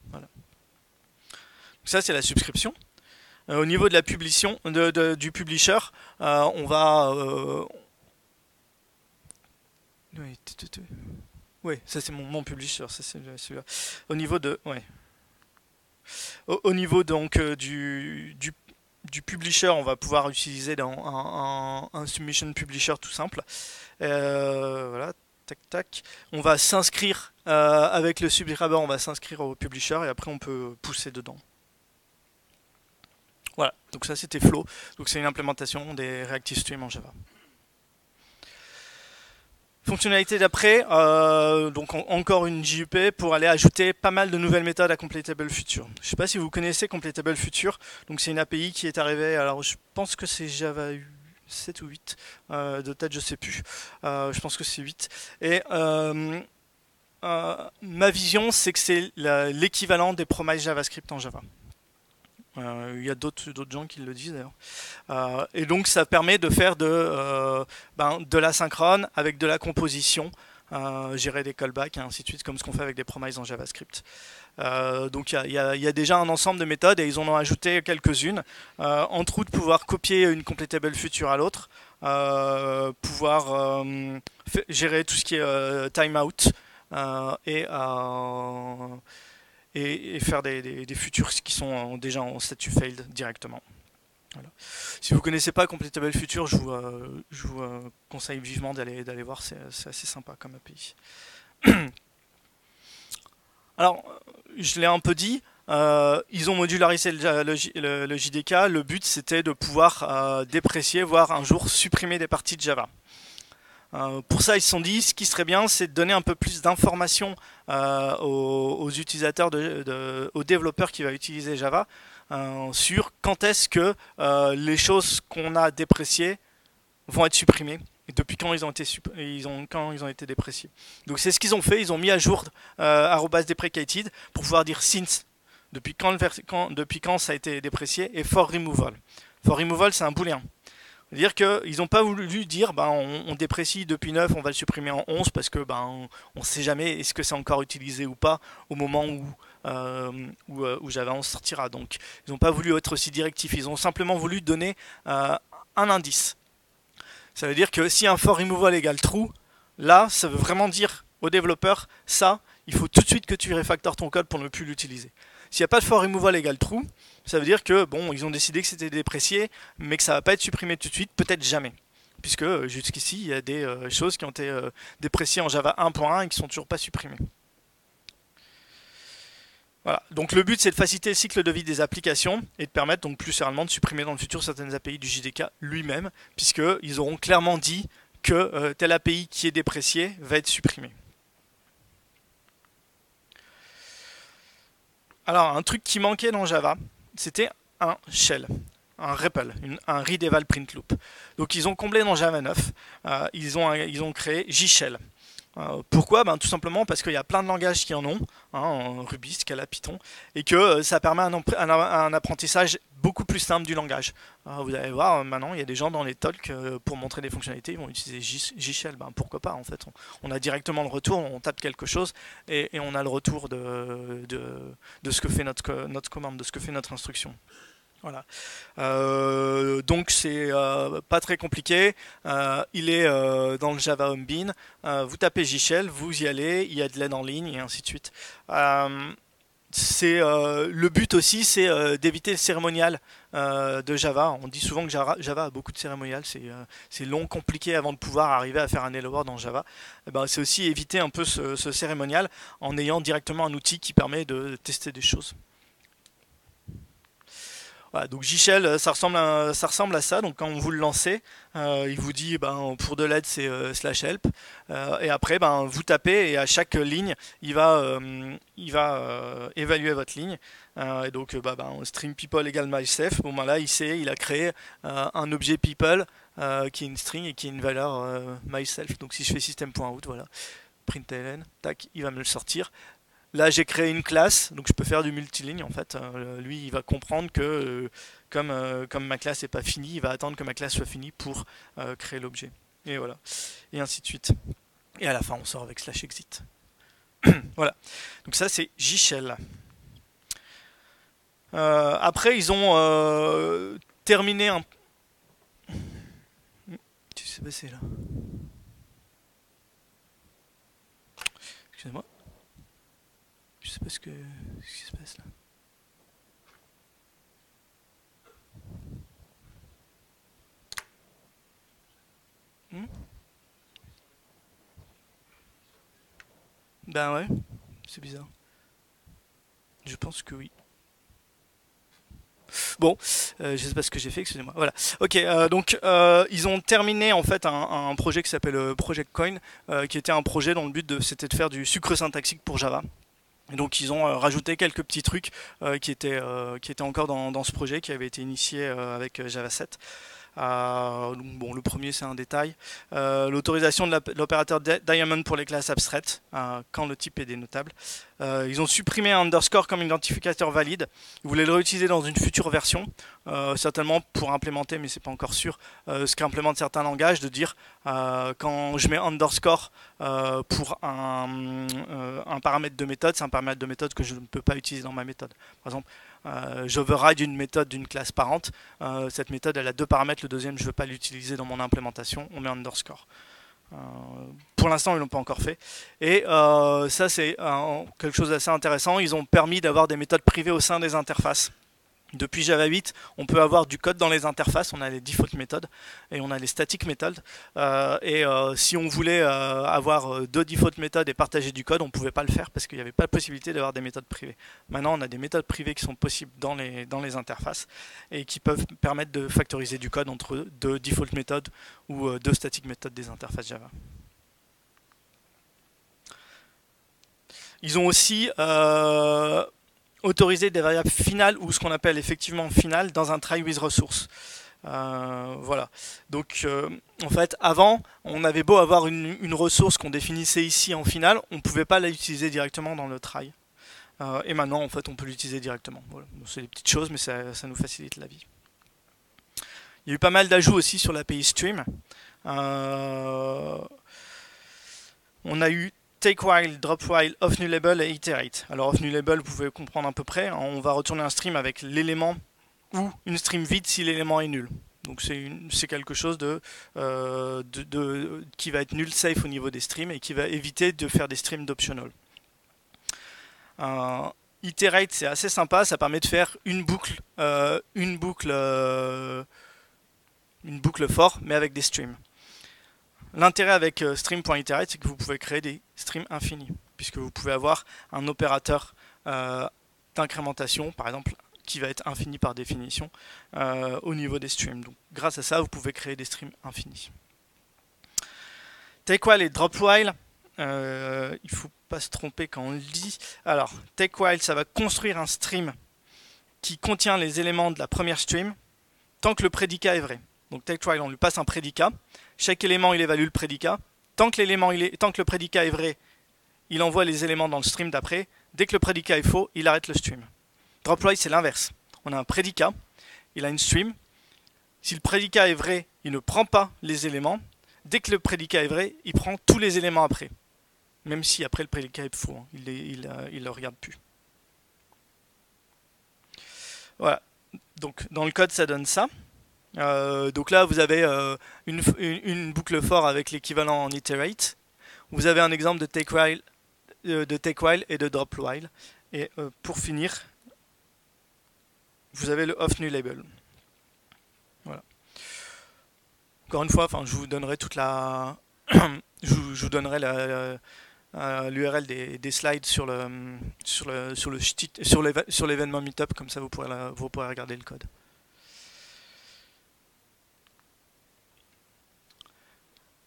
Voilà. Donc ça, c'est la subscription. Au niveau de la publication, du publisher, on va... Oui, ça c'est mon publisher, ça c'est celui-là. Au niveau de... Ouais. Au niveau donc du publisher, on va pouvoir utiliser un submission publisher tout simple. Voilà, tac tac. On va s'inscrire avec le subscriber, on va s'inscrire au publisher et après on peut pousser dedans. Voilà, donc ça c'était Flow. Donc c'est une implémentation des reactive streams en Java. Fonctionnalité d'après, donc encore une JUP pour aller ajouter pas mal de nouvelles méthodes à Completable Future. Je ne sais pas si vous connaissez Completable Future, donc c'est une API qui est arrivée, alors je pense que c'est Java 8, 7 ou 8 de tête, je sais plus. Je pense que c'est 8. Et ma vision, c'est que c'est l'équivalent des promises JavaScript en Java. Il y a d'autres gens qui le disent d'ailleurs. Et donc ça permet de faire de l'asynchrone avec de la composition, gérer des callbacks et ainsi de suite, comme ce qu'on fait avec des promises en JavaScript. Donc il y a déjà un ensemble de méthodes et ils en ont ajouté quelques-unes. Entre autres, pouvoir copier une completable feature à l'autre, pouvoir gérer tout ce qui est timeout et faire des futures qui sont déjà en statut failed directement. Voilà. Si vous ne connaissez pas Completable Future, je vous conseille vivement d'aller voir, c'est assez sympa comme API. Alors, je l'ai un peu dit, ils ont modularisé le JDK. Le but, c'était de pouvoir déprécier, voire un jour supprimer des parties de Java. Pour ça, ils se sont dit, ce qui serait bien, c'est de donner un peu plus d'informations aux utilisateurs, aux développeurs qui vont utiliser Java, sur quand est-ce que les choses qu'on a dépréciées vont être supprimées et depuis quand ils ont été dépréciés. Donc c'est ce qu'ils ont fait, ils ont mis à jour @deprecated pour pouvoir dire since, depuis quand ça a été déprécié, et for removal. For removal, c'est un booléen. C'est-à-dire qu'ils n'ont pas voulu dire on déprécie depuis 9, on va le supprimer en 11 parce que on ne sait jamais est-ce que c'est encore utilisé ou pas au moment où Java 11 sortira. Donc ils n'ont pas voulu être aussi directifs, ils ont simplement voulu donner un indice. Ça veut dire que si un for removal égale true, là ça veut vraiment dire au développeur ça, il faut tout de suite que tu refactores ton code pour ne plus l'utiliser. S'il n'y a pas de for removal égale true, ça veut dire que ils ont décidé que c'était déprécié, mais que ça va pas être supprimé tout de suite, peut-être jamais. Puisque jusqu'ici, il y a des choses qui ont été dépréciées en Java 1.1 et qui sont toujours pas supprimées. Voilà. Donc le but, c'est de faciliter le cycle de vie des applications et de permettre donc plus sereinement de supprimer dans le futur certaines API du JDK lui-même, puisqu'ils auront clairement dit que telle API qui est dépréciée va être supprimée. Alors, un truc qui manquait dans Java, c'était un shell, un REPL, un read eval print loop. Donc ils ont comblé dans Java 9, ils ont créé JShell. Pourquoi tout simplement parce qu'il y a plein de langages qui en ont, Ruby, Scala, Python, et que ça permet un apprentissage beaucoup plus simple du langage. Vous allez voir, maintenant, il y a des gens dans les talks, pour montrer des fonctionnalités, ils vont utiliser JShell. Pourquoi pas, en fait. On a directement le retour, on tape quelque chose, et on a le retour de ce que fait notre commande, de ce que fait notre instruction. Voilà. Donc c'est pas très compliqué. Il est dans le Java Home Bean. Vous tapez JShell, vous y allez, il y a de l'aide en ligne et ainsi de suite. Le but aussi, c'est d'éviter le cérémonial de Java. On dit souvent que Java a beaucoup de cérémonial. C'est long, compliqué avant de pouvoir arriver à faire un hello world dans Java. C'est aussi éviter un peu ce cérémonial en ayant directement un outil qui permet de tester des choses. Voilà, donc JShell, ça ressemble à ça. Donc quand vous le lancez, il vous dit pour de l'aide c'est /help, et après vous tapez et à chaque ligne il va évaluer votre ligne. Et donc string people égale myself. Là il a créé un objet people qui est une string et qui est une valeur myself. Donc si je fais system.out, voilà, println, tac, il va me le sortir. Là, j'ai créé une classe, donc je peux faire du multiligne en fait. Lui, il va comprendre que comme ma classe n'est pas finie, il va attendre que ma classe soit finie pour créer l'objet. Et voilà. Et ainsi de suite. Et à la fin, on sort avec /exit. Voilà. Donc ça, c'est JShell. Après, ils ont terminé un... Qu'est-ce qui s'est passé là? Excusez-moi. Je sais pas ce qui se passe là. Ben ouais, c'est bizarre. Je pense que oui. Bon, je sais pas ce que j'ai fait, excusez-moi. Voilà. Ok, donc ils ont terminé en fait un projet qui s'appelle Project Coin, qui était un projet dont le but c'était de faire du sucre syntaxique pour Java. Et donc ils ont rajouté quelques petits trucs qui étaient encore dans ce projet qui avait été initié avec Java 7. Donc, bon, le premier c'est un détail. L'autorisation de l'opérateur Diamond pour les classes abstraites, quand le type est dénotable. Ils ont supprimé un underscore comme identificateur valide. Ils voulaient le réutiliser dans une future version, certainement pour implémenter, mais c'est pas encore sûr, ce qu'implémentent certains langages, de dire quand je mets underscore pour un paramètre de méthode, c'est un paramètre de méthode que je ne peux pas utiliser dans ma méthode. Par exemple, j'override une méthode d'une classe parente. Cette méthode elle a deux paramètres, le deuxième je ne veux pas l'utiliser dans mon implémentation, on met underscore. Pour l'instant ils l'ont pas encore fait. Et ça c'est quelque chose d'assez intéressant, ils ont permis d'avoir des méthodes privées au sein des interfaces. Depuis Java 8, on peut avoir du code dans les interfaces, on a les default méthodes et on a les static méthodes. Si on voulait avoir deux default méthodes et partager du code, on ne pouvait pas le faire parce qu'il n'y avait pas la possibilité d'avoir des méthodes privées. Maintenant, on a des méthodes privées qui sont possibles dans les interfaces et qui peuvent permettre de factoriser du code entre deux default méthodes ou deux static méthodes des interfaces Java. Ils ont aussi autoriser des variables finales ou ce qu'on appelle effectivement finales dans un try with resource. Voilà. Donc en fait, avant, on avait beau avoir une ressource qu'on définissait ici en finale, on ne pouvait pas l'utiliser directement dans le try. Et maintenant, en fait, on peut l'utiliser directement. Voilà. C'est des petites choses, mais ça nous facilite la vie. Il y a eu pas mal d'ajouts aussi sur l'API Stream. On a eu take while, drop while, off nullable et iterate. Alors off nullable, vous pouvez comprendre à peu près. On va retourner un stream avec l'élément ou une stream vide si l'élément est nul. Donc c'est quelque chose qui va être null safe au niveau des streams et qui va éviter de faire des streams d'optional. Iterate, c'est assez sympa, ça permet de faire une boucle for, mais avec des streams. L'intérêt avec stream.iterate, c'est que vous pouvez créer des streams infinis, puisque vous pouvez avoir un opérateur d'incrémentation, par exemple, qui va être infini par définition au niveau des streams. Donc, grâce à ça, vous pouvez créer des streams infinis. Take while et drop while, il ne faut pas se tromper quand on le dit. Alors, take while, ça va construire un stream qui contient les éléments de la première stream tant que le prédicat est vrai. Donc take while, on lui passe un prédicat. Chaque élément, il évalue le prédicat. Tant que le prédicat est vrai, il envoie les éléments dans le stream d'après. Dès que le prédicat est faux, il arrête le stream. Drop while, c'est l'inverse. On a un prédicat, il a une stream. Si le prédicat est vrai, il ne prend pas les éléments. Dès que le prédicat est vrai, il prend tous les éléments après. Même si après le prédicat est faux, il ne le regarde plus. Voilà. Donc dans le code, ça donne ça. Donc là, vous avez une boucle for avec l'équivalent en iterate. Vous avez un exemple de take while et de drop while. Et pour finir, vous avez le off nullable. Voilà. Encore une fois, je vous donnerai toute la, je vous donnerai l'URL des slides sur l'événement Meetup, comme ça vous pourrez regarder le code.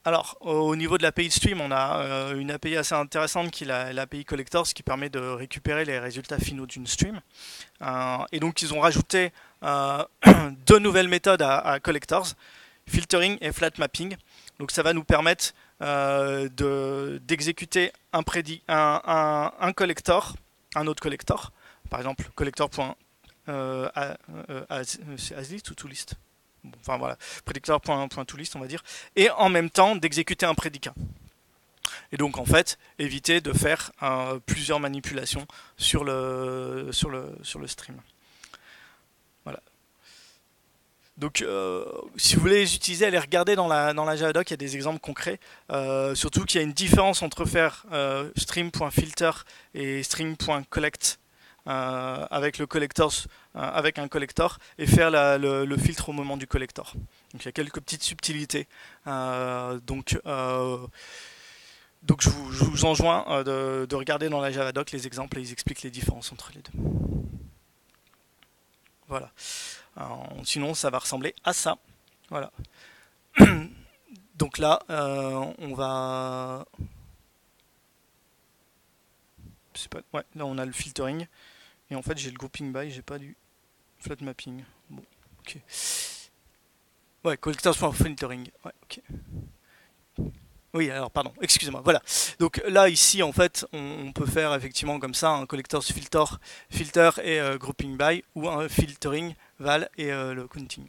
Alors, au niveau de l'API Stream, on a une API assez intéressante qui est l'API Collectors, qui permet de récupérer les résultats finaux d'une stream. Et donc, ils ont rajouté deux nouvelles méthodes à Collectors, filtering et flat mapping. Donc, ça va nous permettre d'exécuter un collector, un autre collector, par exemple collector.asList ou toList. Bon, enfin voilà, predictor.toList on va dire, et en même temps d'exécuter un prédicat. Et donc en fait, éviter de faire plusieurs manipulations sur le stream. Voilà. Donc si vous voulez les utiliser, allez regarder dans la Javadoc, il y a des exemples concrets. Surtout qu'il y a une différence entre faire stream.filter et stream.collect avec le collector, avec un collector, et faire le filtre au moment du collector. Donc il y a quelques petites subtilités. Donc je vous enjoins de regarder dans la Javadoc les exemples et ils expliquent les différences entre les deux. Voilà. Sinon ça va ressembler à ça. Voilà. Donc là on va... Ouais, là on a le filtering. Et en fait j'ai le grouping by, j'ai pas du flat mapping. Bon, ok. Ouais, collectors.filtering. Ouais, ok. Oui, alors pardon, excusez-moi. Voilà. Donc là, ici, en fait, on peut faire effectivement comme ça un collectors filter et grouping by ou un filtering val et le counting.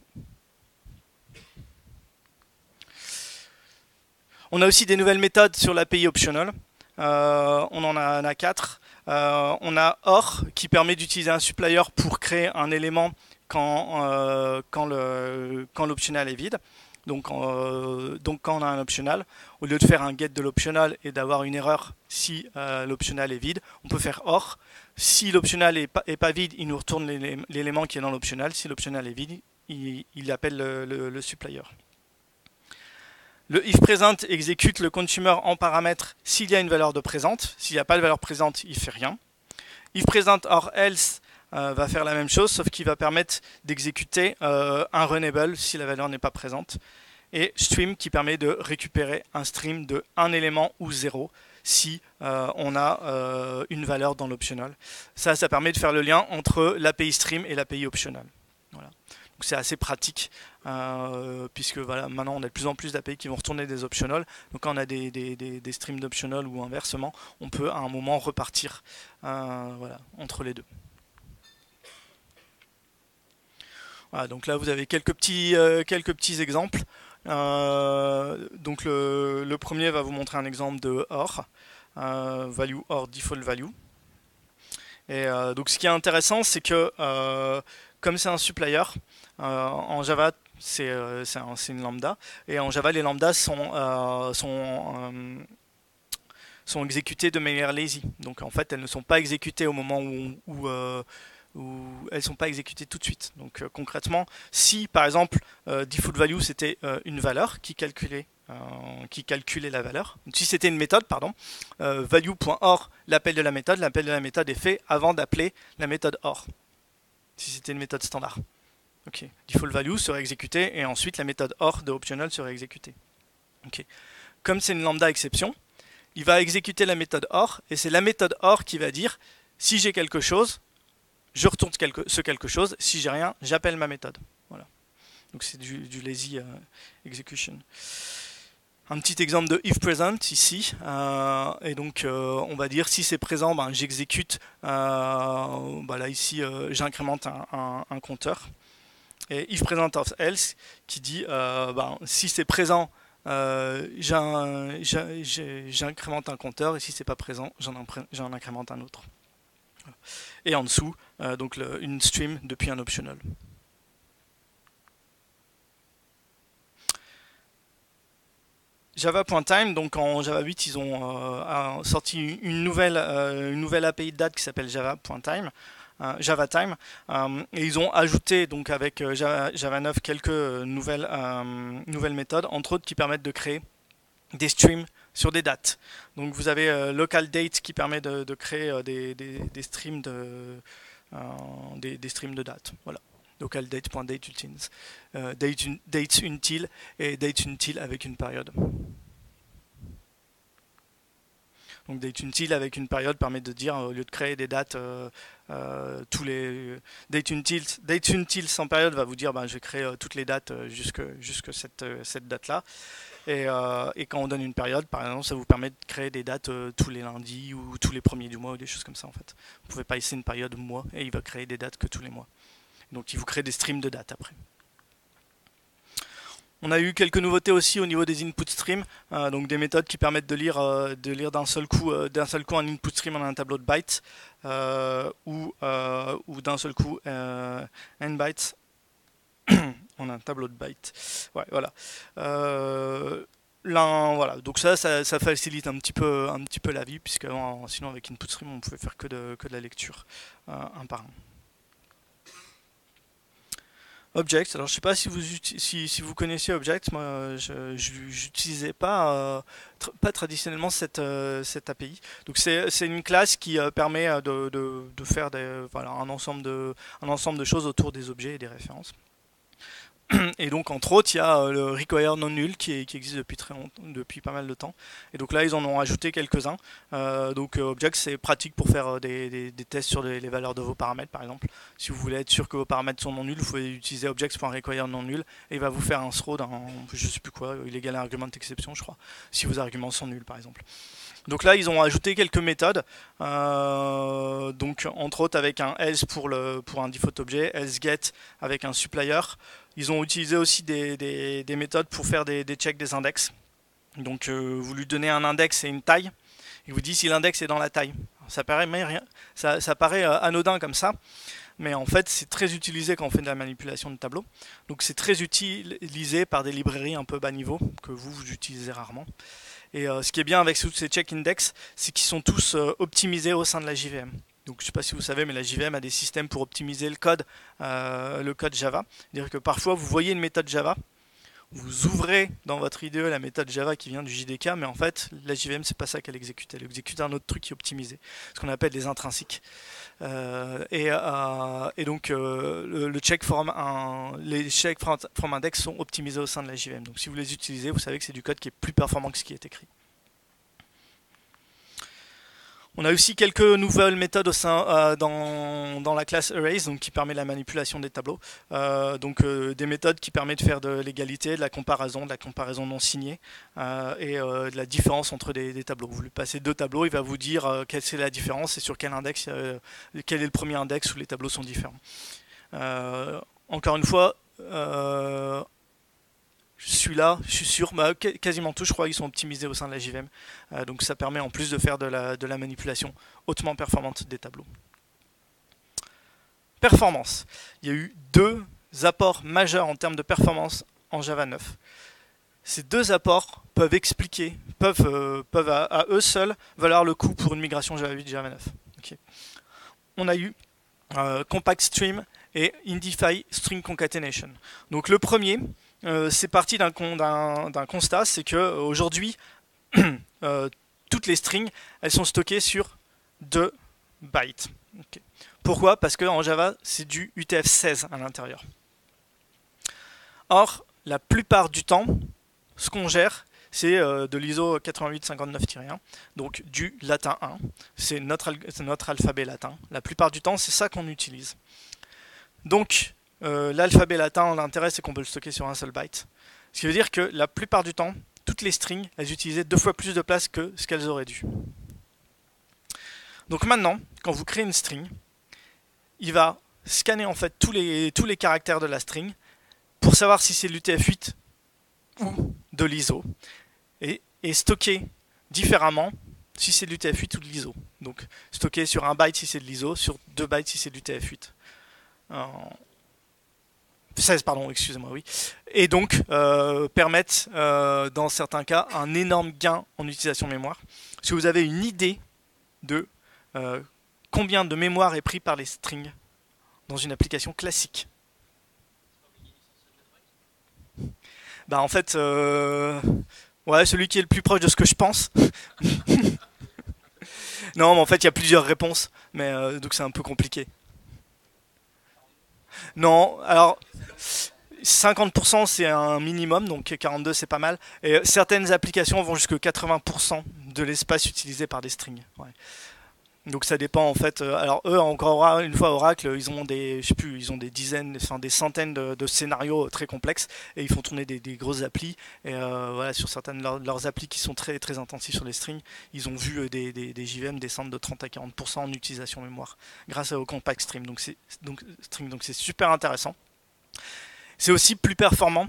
On a aussi des nouvelles méthodes sur l'API optional. On en a quatre. On a OR qui permet d'utiliser un supplier pour créer un élément quand l'optional est vide. Donc quand on a un optional, au lieu de faire un get de l'optional et d'avoir une erreur si l'optional est vide, on peut faire OR. Si l'optional est pas vide, il nous retourne l'élément qui est dans l'optional. Si l'optional est vide, il appelle le supplier. Le if present exécute le consumer en paramètre s'il y a une valeur de présente. S'il n'y a pas de valeur présente, il ne fait rien. If present or else va faire la même chose, sauf qu'il va permettre d'exécuter un runnable si la valeur n'est pas présente. Et stream qui permet de récupérer un stream de un élément ou 0 si on a une valeur dans l'optional. Ça permet de faire le lien entre l'API stream et l'API optional. Voilà. Donc c'est assez pratique puisque voilà, maintenant on a de plus en plus d'API qui vont retourner des optionals. Donc quand on a des streams d'optional ou inversement, on peut à un moment repartir voilà, entre les deux. Voilà, donc là vous avez quelques petits exemples. Donc le premier va vous montrer un exemple de OR, value or default value. Et donc ce qui est intéressant, c'est que comme c'est un supplier, en Java c'est une lambda, et en Java les lambdas sont exécutées de manière lazy. Donc en fait elles ne sont pas exécutées au moment où elles ne sont pas exécutées tout de suite. Donc concrètement, si par exemple default value c'était une valeur qui calculait la valeur. Donc, si c'était une méthode, pardon, value.or, l'appel de la méthode est fait avant d'appeler la méthode or. Si c'était une méthode standard. Ok. Default value serait exécutée et ensuite la méthode or de optional serait exécutée. Ok. Comme c'est une lambda exception, il va exécuter la méthode or et c'est la méthode or qui va dire si j'ai quelque chose, je retourne ce quelque chose. Si j'ai rien, j'appelle ma méthode. Voilà. Donc c'est du lazy execution. Un petit exemple de if present ici, et donc on va dire si c'est présent, ben, j'exécute, là ici j'incrémente un compteur, et if present of else qui dit si c'est présent j'incrémente un compteur et si c'est pas présent j'en incrémente un autre. Et en dessous donc une stream depuis un optional. Java.time, donc en Java 8, ils ont sorti une nouvelle API de date qui s'appelle Java.time, JavaTime, et ils ont ajouté donc avec Java 9 quelques nouvelles méthodes, entre autres qui permettent de créer des streams sur des dates. Donc vous avez local date qui permet de créer des streams des streams de dates. Voilà. Local date.dateUtils, dateUntil et dateUntil avec une période. Donc dateUntil avec une période permet de dire au lieu de créer des dates tous les dateUntil sans période va vous dire je vais créer toutes les dates jusque cette date là. Et quand on donne une période, par exemple, ça vous permet de créer des dates tous les lundis ou tous les premiers du mois ou des choses comme ça en fait. Vous pouvez passer une période mois et il va créer des dates que tous les mois. Donc il vous crée des streams de dates après. On a eu quelques nouveautés aussi au niveau des input streams, donc des méthodes qui permettent de lire d'un seul coup un input stream en un tableau de bytes ou d'un seul coup n bytes en un tableau de bytes. Ouais, voilà. Voilà. Donc ça facilite un petit peu la vie puisque sinon avec input stream on pouvait faire que de la lecture un par un. Objects, alors je sais pas si vous connaissiez Objects, moi je n'utilisais pas traditionnellement cette API. Donc c'est une classe qui permet de faire un ensemble de choses autour des objets et des références. Et donc entre autres, il y a le require non null qui existe depuis très longtemps, depuis pas mal de temps. Et donc là, ils en ont ajouté quelques-uns. Donc Object, c'est pratique pour faire des tests sur les valeurs de vos paramètres, par exemple. Si vous voulez être sûr que vos paramètres sont non nuls, vous pouvez utiliser objects.require non null et il va vous faire un throw dans je sais plus quoi, illegal argument exception, je crois, si vos arguments sont nuls, par exemple. Donc là, ils ont ajouté quelques méthodes, donc entre autres avec un else pour un default objet, else get avec un supplier. Ils ont utilisé aussi des méthodes pour faire des checks des index. Donc vous lui donnez un index et une taille, il vous dit si l'index est dans la taille. Ça paraît, ça paraît anodin comme ça, mais en fait c'est très utilisé quand on fait de la manipulation de tableau. Donc c'est très utilisé par des librairies un peu bas niveau que vous utilisez rarement. Et ce qui est bien avec tous ces check index, c'est qu'ils sont tous optimisés au sein de la JVM. Donc je ne sais pas si vous savez, mais la JVM a des systèmes pour optimiser le code Java. C'est-à-dire que parfois vous voyez une méthode Java, vous ouvrez dans votre IDE la méthode Java qui vient du JDK, mais en fait la JVM c'est pas ça qu'elle exécute. Elle exécute un autre truc qui est optimisé, ce qu'on appelle des intrinsiques. Et donc le check les check from index sont optimisés au sein de la JVM. Donc si vous les utilisez, vous savez que c'est du code qui est plus performant que ce qui est écrit. On a aussi quelques nouvelles méthodes dans la classe Arrays, donc qui permet la manipulation des tableaux. Des méthodes qui permettent de faire de l'égalité, de la comparaison non signée et de la différence entre des tableaux. Vous lui passez deux tableaux, il va vous dire quelle c'est la différence et sur quel index, quel est le premier index où les tableaux sont différents. Encore une fois, celui-là, je suis sûr, quasiment tous, je crois, ils sont optimisés au sein de la JVM. Donc ça permet en plus de faire de la manipulation hautement performante des tableaux. Performance. Il y a eu deux apports majeurs en termes de performance en Java 9. Ces deux apports peuvent à eux seuls valoir le coup pour une migration Java 8 Java 9. Okay. On a eu Compact Stream et Indify String Concatenation. Donc le premier, c'est parti d'un constat, c'est que aujourd'hui toutes les strings, elles sont stockées sur 2 bytes. Okay. Pourquoi? Parce qu'en Java, c'est du UTF-16 à l'intérieur. Or, la plupart du temps, ce qu'on gère, c'est de l'ISO 8859-1, donc du latin 1. C'est notre alphabet latin. La plupart du temps, c'est ça qu'on utilise. Donc, l'alphabet latin, l'intérêt, c'est qu'on peut le stocker sur un seul byte. Ce qui veut dire que la plupart du temps, toutes les strings, elles utilisaient 2 fois plus de place que ce qu'elles auraient dû. Donc maintenant, quand vous créez une string, il va scanner en fait tous les caractères de la string pour savoir si c'est l'UTF-8 ou de l'ISO et stocker différemment si c'est de l'UTF-8 ou de l'ISO. Donc stocker sur 1 byte si c'est de l'ISO, sur 2 bytes si c'est de l'UTF-8. 16, pardon, excusez-moi, oui. Et donc permettent dans certains cas un énorme gain en utilisation mémoire. Si vous avez une idée de combien de mémoire est pris par les strings dans une application classique. Bah en fait, ouais, celui qui est le plus proche de ce que je pense. Non, mais en fait, il y a plusieurs réponses, mais donc c'est un peu compliqué. Non, alors 50% c'est un minimum, donc 42 c'est pas mal. Et certaines applications vont jusqu'à 80% de l'espace utilisé par des strings. Ouais. Donc ça dépend en fait. Alors eux encore une fois Oracle, ils ont des, je sais plus, ils ont des dizaines, enfin des centaines de scénarios très complexes et ils font tourner des grosses applis. Et voilà, sur certaines de leurs applis qui sont très très intensifs sur les strings, ils ont vu des JVM descendre de 30 à 40% en utilisation mémoire grâce au Compact Stream. Donc c'est super intéressant. C'est aussi plus performant.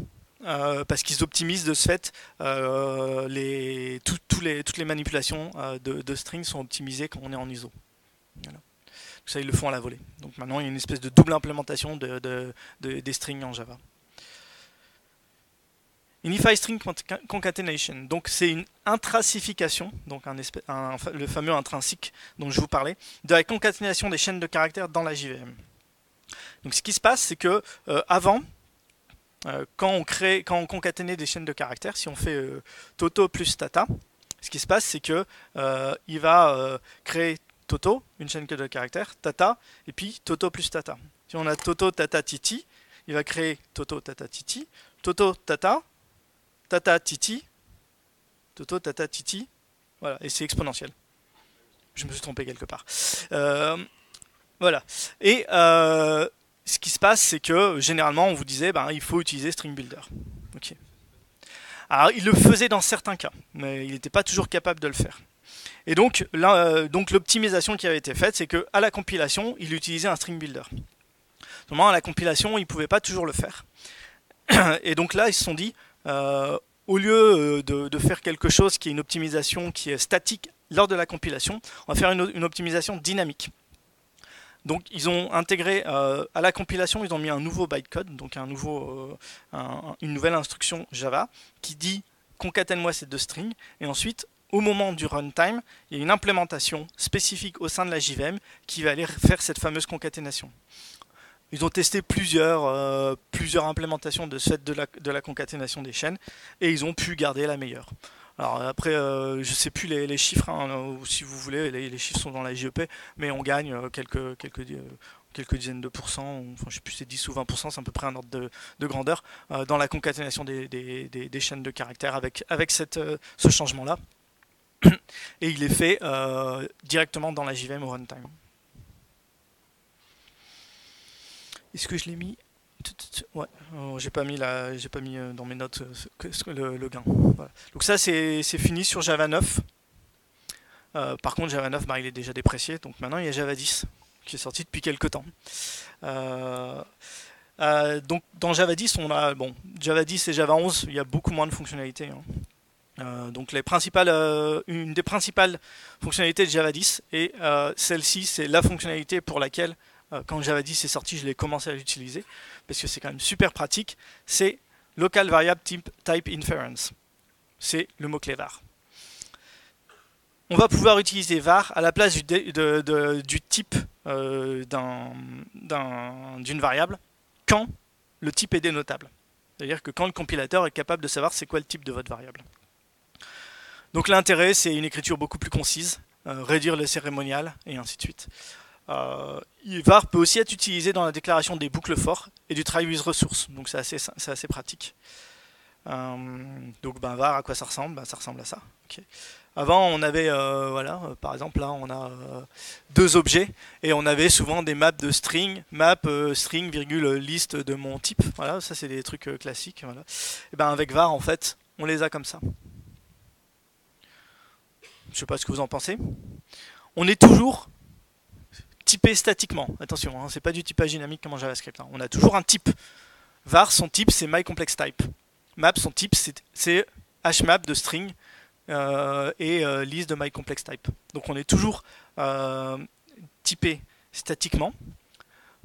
Parce qu'ils optimisent de ce fait toutes les manipulations de strings sont optimisées quand on est en ISO. Voilà. Ça ils le font à la volée. Donc maintenant il y a une espèce de double implémentation des strings en Java. Unify String Concatenation, donc c'est une intrasification, donc le fameux intrinsique dont je vous parlais, de la concaténation des chaînes de caractères dans la JVM. Donc ce qui se passe, c'est que avant, quand on concaténait des chaînes de caractères, si on fait Toto plus Tata, ce qui se passe, c'est que il va créer Toto, une chaîne de caractères, Tata, et puis Toto plus Tata. Si on a Toto, Tata, Titi, il va créer Toto, Tata, Titi, Toto, Tata, Tata, Titi, Toto, Tata, Titi, voilà, et c'est exponentiel. Je me suis trompé quelque part. Euh, voilà. Et ce qui se passe, c'est que généralement, on vous disait, ben, il faut utiliser String Builder. Ok. Alors, il le faisait dans certains cas, mais il n'était pas toujours capable de le faire. Et donc, donc l'optimisation qui avait été faite, c'est qu'à la compilation, il utilisait un String Builder. Seulement, à la compilation, il ne pouvait pas toujours le faire. Et donc là, ils se sont dit, au lieu de faire quelque chose qui est une optimisation qui est statique lors de la compilation, on va faire une optimisation dynamique. Donc ils ont intégré à la compilation, ils ont mis un nouveau bytecode, donc une nouvelle instruction Java qui dit concatène-moi ces deux strings, et ensuite au moment du runtime, il y a une implémentation spécifique au sein de la JVM qui va aller faire cette fameuse concaténation. Ils ont testé plusieurs implémentations de la concaténation des chaînes et ils ont pu garder la meilleure. Alors après, je ne sais plus les chiffres, hein, si vous voulez, les chiffres sont dans la JEP, mais on gagne quelques dizaines de pourcents, enfin, je ne sais plus si c'est 10 ou 20%, c'est à peu près un ordre de grandeur, dans la concaténation des chaînes de caractères avec ce changement-là. Et il est fait directement dans la JVM au runtime. Est-ce que je l'ai mis? Ouais, j'ai pas mis dans mes notes le gain. Voilà. Donc ça c'est fini sur Java 9. Par contre Java 9 bah, il est déjà déprécié, donc maintenant il y a Java 10 qui est sorti depuis quelques temps. Donc dans Java 10 on a Java 10 et Java 11 il y a beaucoup moins de fonctionnalités. Donc une des principales fonctionnalités de Java 10 et celle-ci c'est la fonctionnalité pour laquelle quand Java 10 est sorti, je l'ai commencé à l'utiliser parce que c'est quand même super pratique. C'est Local Variable Type Inference. C'est le mot-clé var. On va pouvoir utiliser var à la place du type d'une variable quand le type est dénotable. C'est-à-dire que quand le compilateur est capable de savoir c'est quoi le type de votre variable. Donc l'intérêt, c'est une écriture beaucoup plus concise, réduire le cérémonial et ainsi de suite. var peut aussi être utilisé dans la déclaration des boucles for et du try with resource, donc c'est assez pratique. Donc var, à quoi ça ressemble? Ça ressemble à ça. Okay. Avant on avait par exemple là on a deux objets et on avait souvent des maps de string, string virgule liste de mon type. Voilà, ça c'est des trucs classiques. Voilà. Et avec var en fait on les a comme ça. Je sais pas ce que vous en pensez. On est toujours typé statiquement. Attention, hein, c'est pas du typage dynamique comme en JavaScript. Hein. On a toujours un type. Var, son type, c'est myComplexType. Map, son type, c'est hmap de string et list de myComplexType. Donc on est toujours typé statiquement.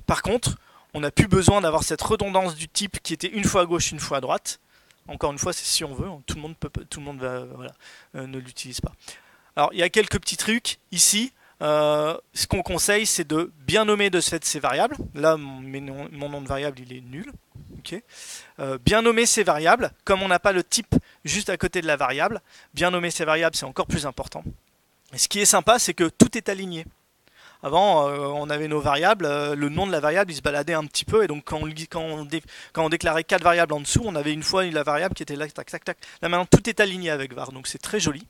Par contre, on n'a plus besoin d'avoir cette redondance du type qui était une fois à gauche, une fois à droite. Encore une fois, c'est si on veut. Tout le monde ne l'utilise pas. Alors, il y a quelques petits trucs ici. Ce qu'on conseille, c'est de bien nommer de fait ces variables. Là, mon nom de variable, il est nul. Okay. Bien nommer ces variables. Comme on n'a pas le type juste à côté de la variable, bien nommer ces variables, c'est encore plus important. Et ce qui est sympa, c'est que tout est aligné. Avant, on avait nos variables, le nom de la variable, il se baladait un petit peu, et donc quand on déclarait 4 variables en dessous, on avait une fois la variable qui était là, tac, tac, tac. Là maintenant, tout est aligné avec var, donc c'est très joli.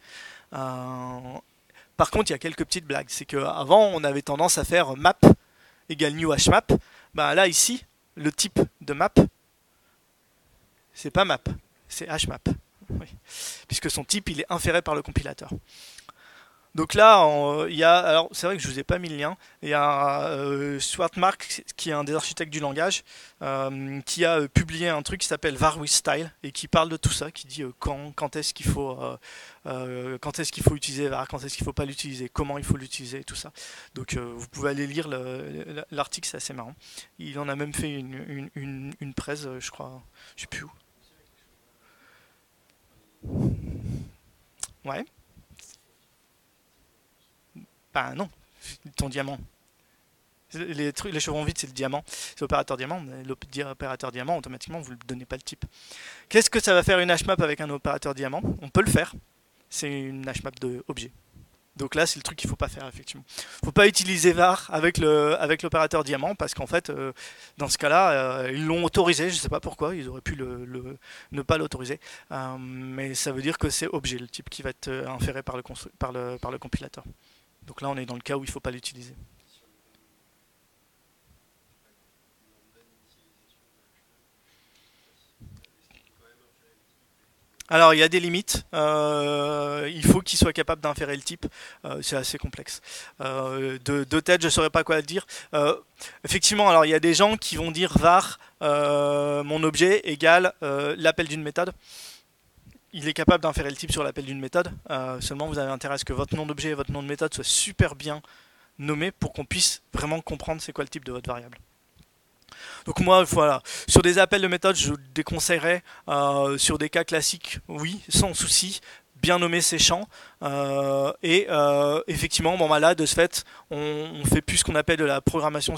Par contre, il y a quelques petites blagues. C'est qu'avant, on avait tendance à faire map égale new hmap. Là, ici, le type de map, c'est pas map, c'est hmap. Oui. Puisque son type, il est inféré par le compilateur. Donc là, alors c'est vrai que je vous ai pas mis le lien. Il y a Stuart Mark, qui est un des architectes du langage, qui a publié un truc qui s'appelle var with style et qui parle de tout ça, qui dit quand est-ce qu'il faut utiliser var, quand est-ce qu'il faut pas l'utiliser, comment il faut l'utiliser, tout ça. Donc vous pouvez aller lire l'article, c'est assez marrant. Il en a même fait une presse, je crois, je sais plus où. Ouais. Non, ton diamant. Les chevrons vides, c'est le diamant. C'est l'opérateur diamant. L'opérateur diamant, automatiquement, vous ne donnez pas le type. Qu'est-ce que ça va faire une hmap avec un opérateur diamant? On peut le faire. C'est une hmap de objet. Donc là, c'est le truc qu'il ne faut pas faire, effectivement. Il ne faut pas utiliser var avec l'opérateur diamant, parce qu'en fait, dans ce cas-là, ils l'ont autorisé, je ne sais pas pourquoi, ils auraient pu ne pas l'autoriser. Mais ça veut dire que c'est objet, le type qui va être inféré par le compilateur. Donc là, on est dans le cas où il ne faut pas l'utiliser. Alors, il y a des limites. Il faut qu'il soit capable d'inférer le type. C'est assez complexe. De tête, je ne saurais pas quoi dire. Effectivement, alors il y a des gens qui vont dire var mon objet égale l'appel d'une méthode. Il est capable d'inférer le type sur l'appel d'une méthode. Seulement, vous avez intérêt à ce que votre nom d'objet et votre nom de méthode soient super bien nommés pour qu'on puisse vraiment comprendre c'est quoi le type de votre variable. Donc moi, voilà, sur des appels de méthode, je déconseillerais, sur des cas classiques, oui, sans souci, bien nommer ces champs. Effectivement, bon, bah là, de ce fait, on fait plus ce qu'on appelle de la programmation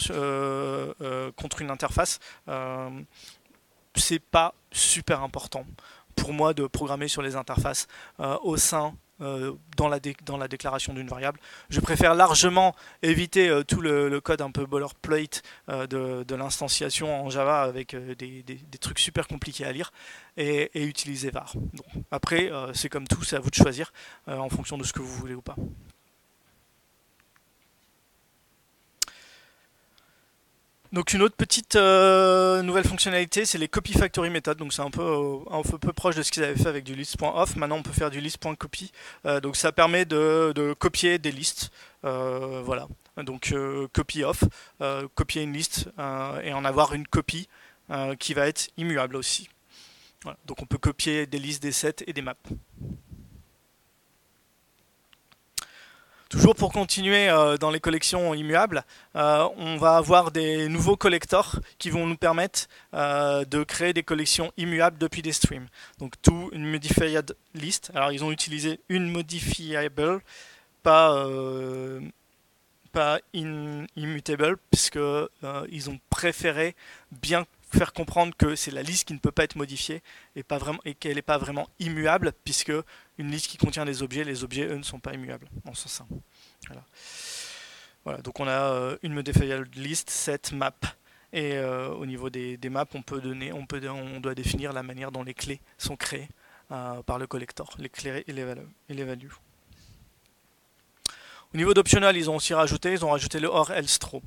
contre une interface. C'est pas super important pour moi de programmer sur les interfaces au sein dans la déclaration d'une variable. Je préfère largement éviter tout le code un peu boilerplate de l'instanciation en Java avec des trucs super compliqués à lire et utiliser var. Donc, après, c'est comme tout, c'est à vous de choisir en fonction de ce que vous voulez ou pas. Donc une autre petite nouvelle fonctionnalité, c'est les copy factory méthodes. Donc c'est un peu proche de ce qu'ils avaient fait avec du list.off. Maintenant on peut faire du list.copy. Donc ça permet de copier des listes. Voilà. Donc copy off, copier une liste et en avoir une copie qui va être immuable aussi. Voilà. Donc on peut copier des listes, des sets et des maps. Toujours pour continuer dans les collections immuables, on va avoir des nouveaux collectors qui vont nous permettre de créer des collections immuables depuis des streams. Donc tout une modified list. Alors ils ont utilisé une modifiable, pas immutable, puisque ils ont préféré bien faire comprendre que c'est la liste qui ne peut pas être modifiée et qu'elle n'est pas vraiment immuable, puisque une liste qui contient des objets, les objets eux ne sont pas immuables en ce sens. Voilà. Voilà, donc on a une modifiable list, set, map. Et au niveau des maps, on doit définir la manière dont les clés sont créées par le collector, les clés et les values. Au niveau d'optional, ils ont rajouté le or else throw.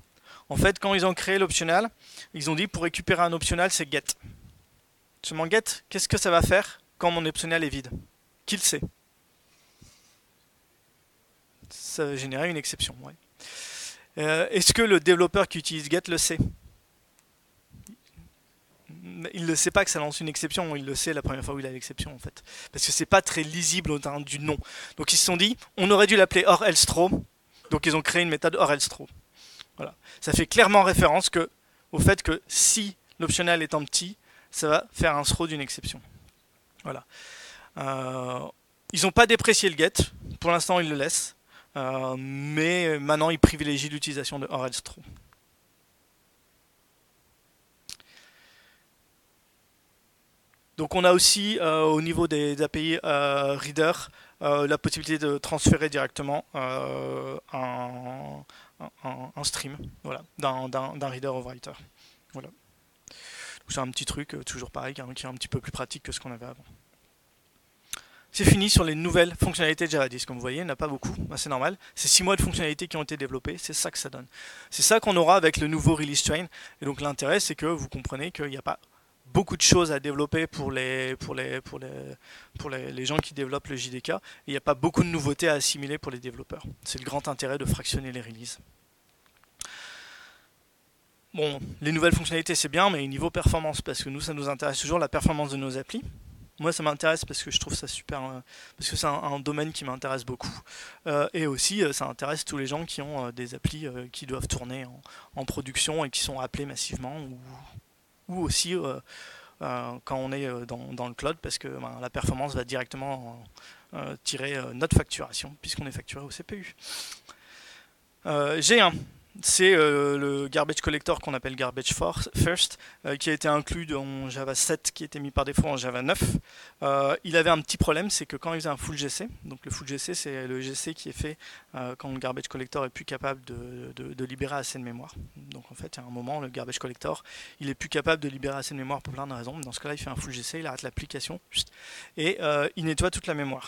En fait, quand ils ont créé l'optional, ils ont dit pour récupérer un optional, c'est get. Seulement get, qu'est-ce que ça va faire quand mon optional est vide? Qui le sait? Ça va générer une exception, ouais. Est-ce que le développeur qui utilise get le sait? Il ne sait pas que ça lance une exception, il le sait la première fois où il a l'exception en fait. Parce que c'est pas très lisible au terme du nom. Donc ils se sont dit, on aurait dû l'appeler or else throw. Donc ils ont créé une méthode or else throw. Voilà. Ça fait clairement référence au fait que si l'optional est empty, ça va faire un throw d'une exception. Voilà. Ils n'ont pas déprécié le get, pour l'instant ils le laissent. Mais maintenant ils privilégient l'utilisation de or else throw. Donc on a aussi au niveau des API Reader la possibilité de transférer directement un stream, voilà, d'un reader au writer. Voilà. C'est un petit truc, toujours pareil, qui est un petit peu plus pratique que ce qu'on avait avant. C'est fini sur les nouvelles fonctionnalités de Java 10. Comme vous voyez, il n'y en a pas beaucoup, c'est normal. C'est 6 mois de fonctionnalités qui ont été développées, c'est ça que ça donne. C'est ça qu'on aura avec le nouveau release train. Et donc l'intérêt, c'est que vous comprenez qu'il n'y a pas beaucoup de choses à développer pour les gens qui développent le JDK. Et il n'y a pas beaucoup de nouveautés à assimiler pour les développeurs. C'est le grand intérêt de fractionner les releases. Bon, les nouvelles fonctionnalités c'est bien, mais niveau performance, parce que nous ça nous intéresse toujours la performance de nos applis. Moi ça m'intéresse parce que je trouve ça super, parce que c'est un domaine qui m'intéresse beaucoup. Et aussi ça intéresse tous les gens qui ont des applis qui doivent tourner en production et qui sont appelés massivement, ou aussi quand on est dans le cloud, parce que la performance va directement tirer notre facturation, puisqu'on est facturé au CPU. G1. c'est le garbage collector qu'on appelle garbage first, qui a été inclus dans Java 7, qui était mis par défaut en Java 9. Il avait un petit problème, c'est que quand il faisait un full GC, donc le full GC c'est le GC qui est fait quand le garbage collector est plus capable de libérer assez de mémoire. Donc en fait, il y a un moment, le garbage collector, il est plus capable de libérer assez de mémoire pour plein de raisons. Dans ce cas-là, il fait un full GC, il arrête l'application et il nettoie toute la mémoire.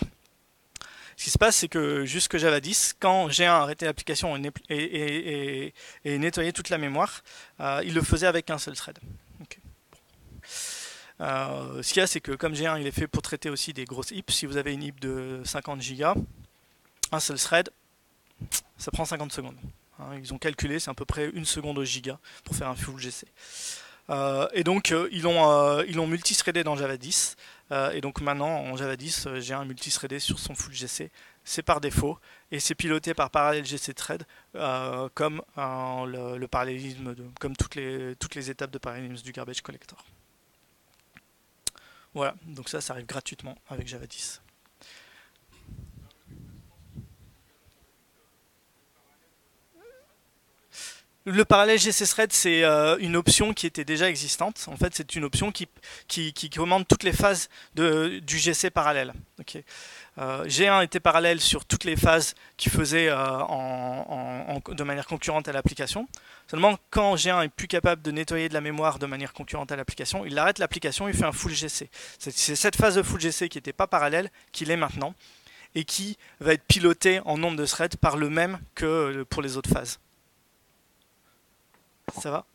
Ce qui se passe, c'est que jusque Java 10, quand G1 a arrêté l'application et nettoyé toute la mémoire, il le faisait avec un seul thread. Okay. Ce qu'il y a, c'est que comme G1 il est fait pour traiter aussi des grosses heaps, si vous avez une heap de 50 Go, un seul thread, ça prend 50 secondes. Ils ont calculé, c'est à peu près 1 seconde au giga pour faire un full GC. Et donc ils l'ont multithreadé dans Java 10. Et donc maintenant en Java 10, j'ai un multithreadé sur son full GC. C'est par défaut et c'est piloté par Parallel GC Thread comme le parallélisme, comme toutes les étapes de parallélisme du garbage collector. Voilà, donc ça arrive gratuitement avec Java 10. Le parallèle GC Thread, c'est une option qui était déjà existante. En fait, c'est une option qui commande toutes les phases du GC parallèle. Okay. G1 était parallèle sur toutes les phases qu'il faisait de manière concurrente à l'application. Seulement, quand G1 est plus capable de nettoyer de la mémoire de manière concurrente à l'application, il arrête l'application et fait un full GC. C'est cette phase de full GC qui n'était pas parallèle qu'il est maintenant et qui va être pilotée en nombre de threads par le même que pour les autres phases. Ça va?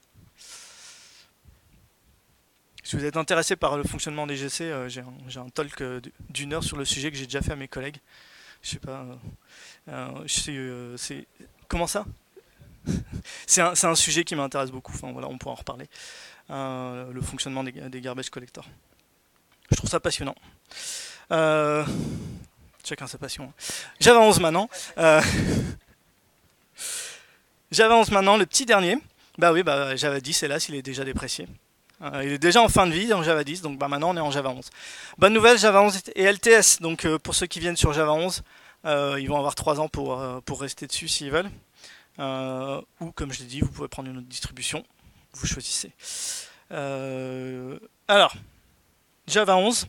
Si vous êtes intéressé par le fonctionnement des GC, j'ai un talk d'1 heure sur le sujet que j'ai déjà fait à mes collègues. Je sais pas. Comment ça? C'est un sujet qui m'intéresse beaucoup. Enfin voilà, on pourra en reparler. Le fonctionnement des garbage collectors. Je trouve ça passionnant. Chacun sa passion. Java 11 maintenant. Java 11 maintenant, le petit dernier. Bah oui, Java 10, hélas, il est déjà déprécié. Il est déjà en fin de vie dans Java 10, donc maintenant on est en Java 11. Bonne nouvelle, Java 11 et LTS, donc pour ceux qui viennent sur Java 11, ils vont avoir 3 ans pour rester dessus s'ils veulent. Ou comme je l'ai dit, vous pouvez prendre une autre distribution, vous choisissez. Alors, Java 11,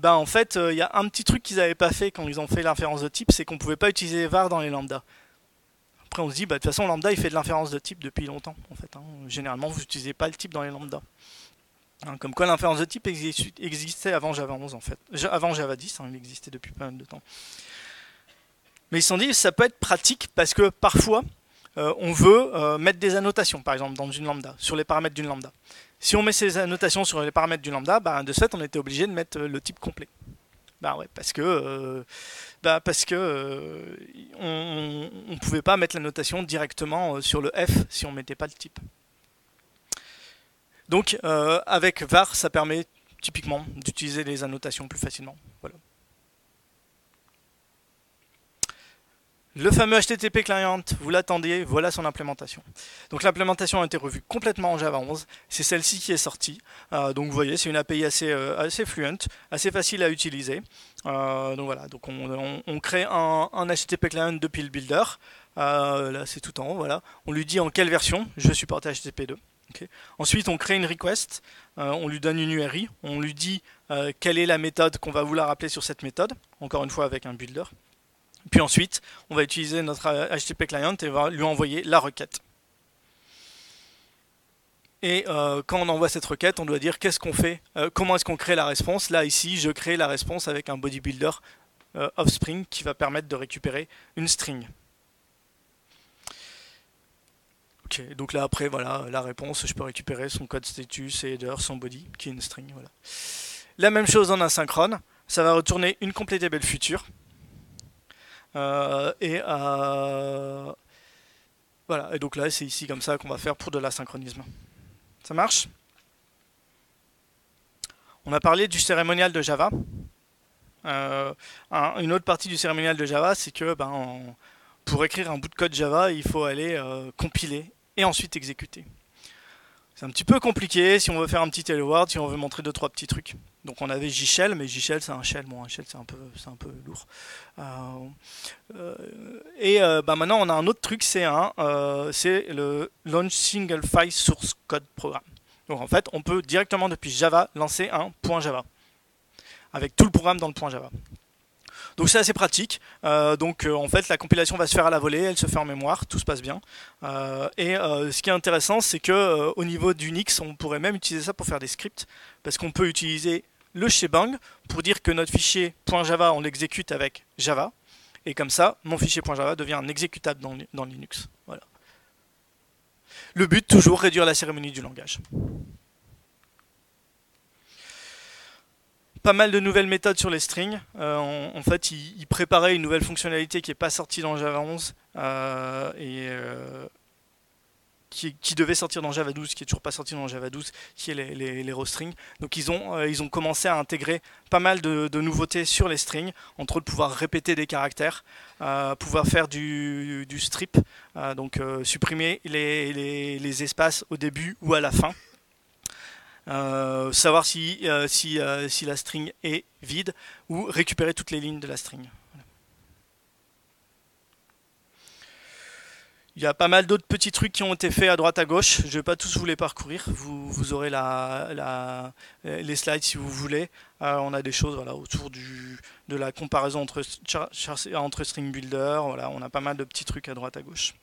en fait, il y a un petit truc qu'ils n'avaient pas fait quand ils ont fait l'inférence de type, c'est qu'on ne pouvait pas utiliser var dans les lambda. Après on se dit, de toute façon lambda il fait de l'inférence de type depuis longtemps en fait. Généralement vous n'utilisez pas le type dans les lambda. Comme quoi l'inférence de type existait avant Java 11 en fait. Avant Java 10, il existait depuis pas mal de temps. Mais ils se sont dit, ça peut être pratique parce que parfois on veut mettre des annotations par exemple dans une lambda, sur les paramètres d'une lambda. Si on met ces annotations sur les paramètres d'une lambda, de ce fait on était obligé de mettre le type complet. Ouais, parce que on pouvait pas mettre la notation directement sur le F si on mettait pas le type. Donc avec var, ça permet typiquement d'utiliser les annotations plus facilement. Voilà. Le fameux HTTP client, vous l'attendiez, voilà son implémentation. Donc l'implémentation a été revue complètement en Java 11, c'est celle-ci qui est sortie. Donc vous voyez, c'est une API assez fluent, assez facile à utiliser. Donc voilà, donc on crée un HTTP client depuis le builder. Là c'est tout en haut, voilà. On lui dit en quelle version je supporte HTTP 2. Okay. Ensuite on crée une request, on lui donne une URI, on lui dit quelle est la méthode qu'on va vouloir appeler sur cette méthode, encore une fois avec un builder. Puis ensuite, on va utiliser notre HTTP client et on va lui envoyer la requête. Et quand on envoie cette requête, on doit dire qu'est-ce qu'on fait, comment est-ce qu'on crée la réponse. Là, ici, je crée la réponse avec un body builder offspring qui va permettre de récupérer une string. Ok, donc là, après, voilà, la réponse, je peux récupérer son code status et header, son body, qui est une string. Voilà. La même chose en asynchrone, ça va retourner une completable future. Voilà, et donc là c'est ici comme ça qu'on va faire pour de l'asynchronisme. Ça marche? On a parlé du cérémonial de Java. Une autre partie du cérémonial de Java, c'est que pour écrire un bout de code Java, il faut aller compiler et ensuite exécuter. C'est un petit peu compliqué si on veut faire un petit Hello World, si on veut montrer deux trois petits trucs. Donc on avait JShell, mais JShell c'est un shell, bon un shell c'est un peu lourd. Euh, Maintenant on a un autre truc, c'est le Launch Single File Source Code Programme. Donc en fait on peut directement depuis Java lancer un .java avec tout le programme dans le .java. Donc c'est assez pratique. En fait la compilation va se faire à la volée, elle se fait en mémoire, tout se passe bien. Ce qui est intéressant, c'est que au niveau d'Unix, on pourrait même utiliser ça pour faire des scripts, parce qu'on peut utiliser le shebang pour dire que notre fichier .java on l'exécute avec Java, et comme ça mon fichier .java devient un exécutable dans Linux. Voilà. Le but toujours réduire la cérémonie du langage. Pas mal de nouvelles méthodes sur les strings. En fait, il préparait une nouvelle fonctionnalité qui n'est pas sortie dans Java 11 qui devait sortir dans Java 12, qui n'est toujours pas sorti dans Java 12, qui est les rowstrings. Donc ils ont commencé à intégrer pas mal de nouveautés sur les strings, entre autres pouvoir répéter des caractères, pouvoir faire du strip, supprimer les espaces au début ou à la fin. Savoir si la string est vide ou récupérer toutes les lignes de la string. Voilà. Il y a pas mal d'autres petits trucs qui ont été faits à droite à gauche. Je ne vais pas tous vous les parcourir. Vous aurez les slides si vous voulez. On a des choses autour de la comparaison entre string builder. Voilà, on a pas mal de petits trucs à droite à gauche.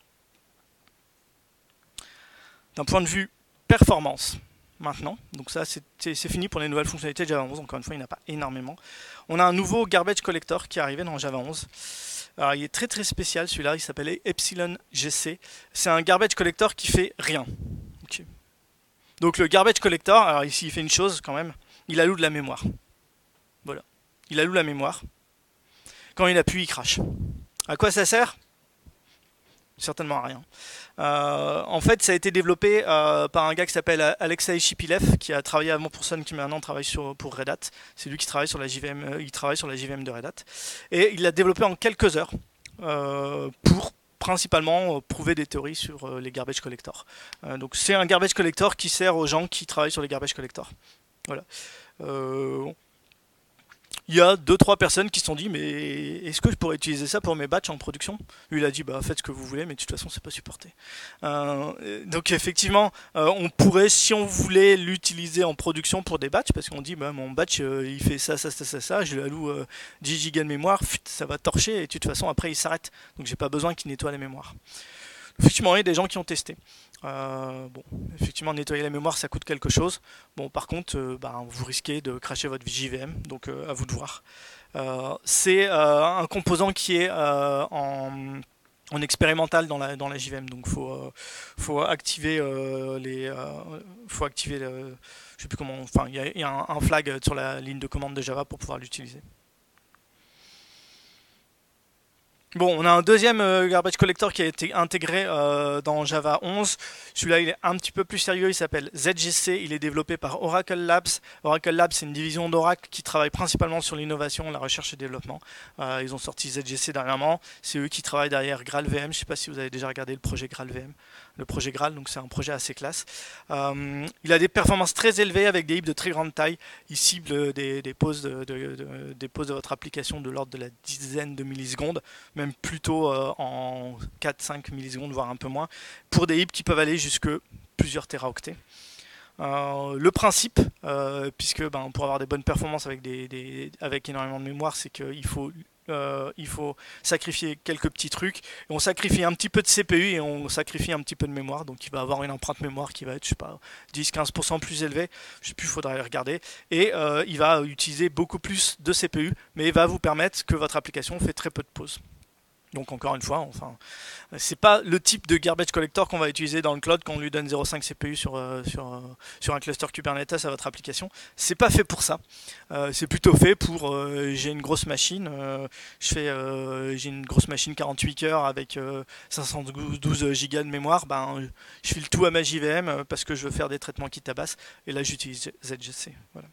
D'un point de vue performance, maintenant, donc ça c'est fini pour les nouvelles fonctionnalités de Java 11, encore une fois il n'y en a pas énormément. On a un nouveau garbage collector qui est arrivé dans Java 11. Alors il est très très spécial celui-là, il s'appelle Epsilon GC. C'est un garbage collector qui fait rien. Okay. Donc le garbage collector, alors ici il fait une chose quand même, il alloue de la mémoire. Voilà, il alloue la mémoire. Quand il appuie, il crache. À quoi ça sert? Certainement à rien. En fait, ça a été développé par un gars qui s'appelle Alexei Shipilev, qui a travaillé avant pour Sun, qui maintenant travaille pour Red Hat. C'est lui qui travaille sur la JVM, il travaille sur la JVM de Red Hat. Et il l'a développé en quelques heures pour principalement prouver des théories sur les garbage collectors. Donc c'est un garbage collector qui sert aux gens qui travaillent sur les garbage collectors. Voilà. Il y a 2-3 personnes qui se sont dit mais est-ce que je pourrais utiliser ça pour mes batchs en production? Lui il a dit bah faites ce que vous voulez mais de toute façon c'est pas supporté. Donc effectivement on pourrait si on voulait l'utiliser en production pour des batchs parce qu'on dit bah mon batch il fait ça, je lui alloue 10 Go de mémoire, ça va torcher et de toute façon après il s'arrête. Donc j'ai pas besoin qu'il nettoie les mémoires. Effectivement, il y a des gens qui ont testé. Effectivement, nettoyer la mémoire, ça coûte quelque chose. Bon, par contre, vous risquez de crasher votre JVM, donc à vous de voir. C'est un composant qui est en expérimental dans la JVM, donc faut activer faut activer je sais plus comment. Enfin, il y a un flag sur la ligne de commande de Java pour pouvoir l'utiliser. Bon, on a un deuxième garbage collector qui a été intégré dans Java 11. Celui-là, il est un petit peu plus sérieux. Il s'appelle ZGC. Il est développé par Oracle Labs. Oracle Labs, c'est une division d'Oracle qui travaille principalement sur l'innovation, la recherche et le développement. Ils ont sorti ZGC dernièrement. C'est eux qui travaillent derrière GraalVM. Je ne sais pas si vous avez déjà regardé le projet GraalVM. Le projet Graal, donc c'est un projet assez classe. Il a des performances très élevées avec des heaps de très grande taille. Il cible des pauses de votre application de l'ordre de la dizaine de millisecondes, même plutôt en 4-5 millisecondes, voire un peu moins, pour des heaps qui peuvent aller jusque plusieurs téraoctets. Le principe, puisque pour avoir des bonnes performances avec énormément de mémoire, c'est qu'il faut sacrifier quelques petits trucs. Et on sacrifie un petit peu de CPU et on sacrifie un petit peu de mémoire. Donc il va avoir une empreinte mémoire qui va être, je sais pas, 10-15% plus élevée. Je sais plus, il faudrait regarder. Et il va utiliser beaucoup plus de CPU, mais il va vous permettre que votre application fait très peu de pauses. Donc encore une fois, c'est pas le type de garbage collector qu'on va utiliser dans le cloud quand on lui donne 0,5 CPU sur un cluster Kubernetes à votre application. C'est pas fait pour ça. C'est plutôt fait pour j'ai une grosse machine, j'ai une grosse machine 48 cœurs avec 512 Go de mémoire, je file tout à ma JVM parce que je veux faire des traitements qui tabassent et là j'utilise ZGC. Voilà.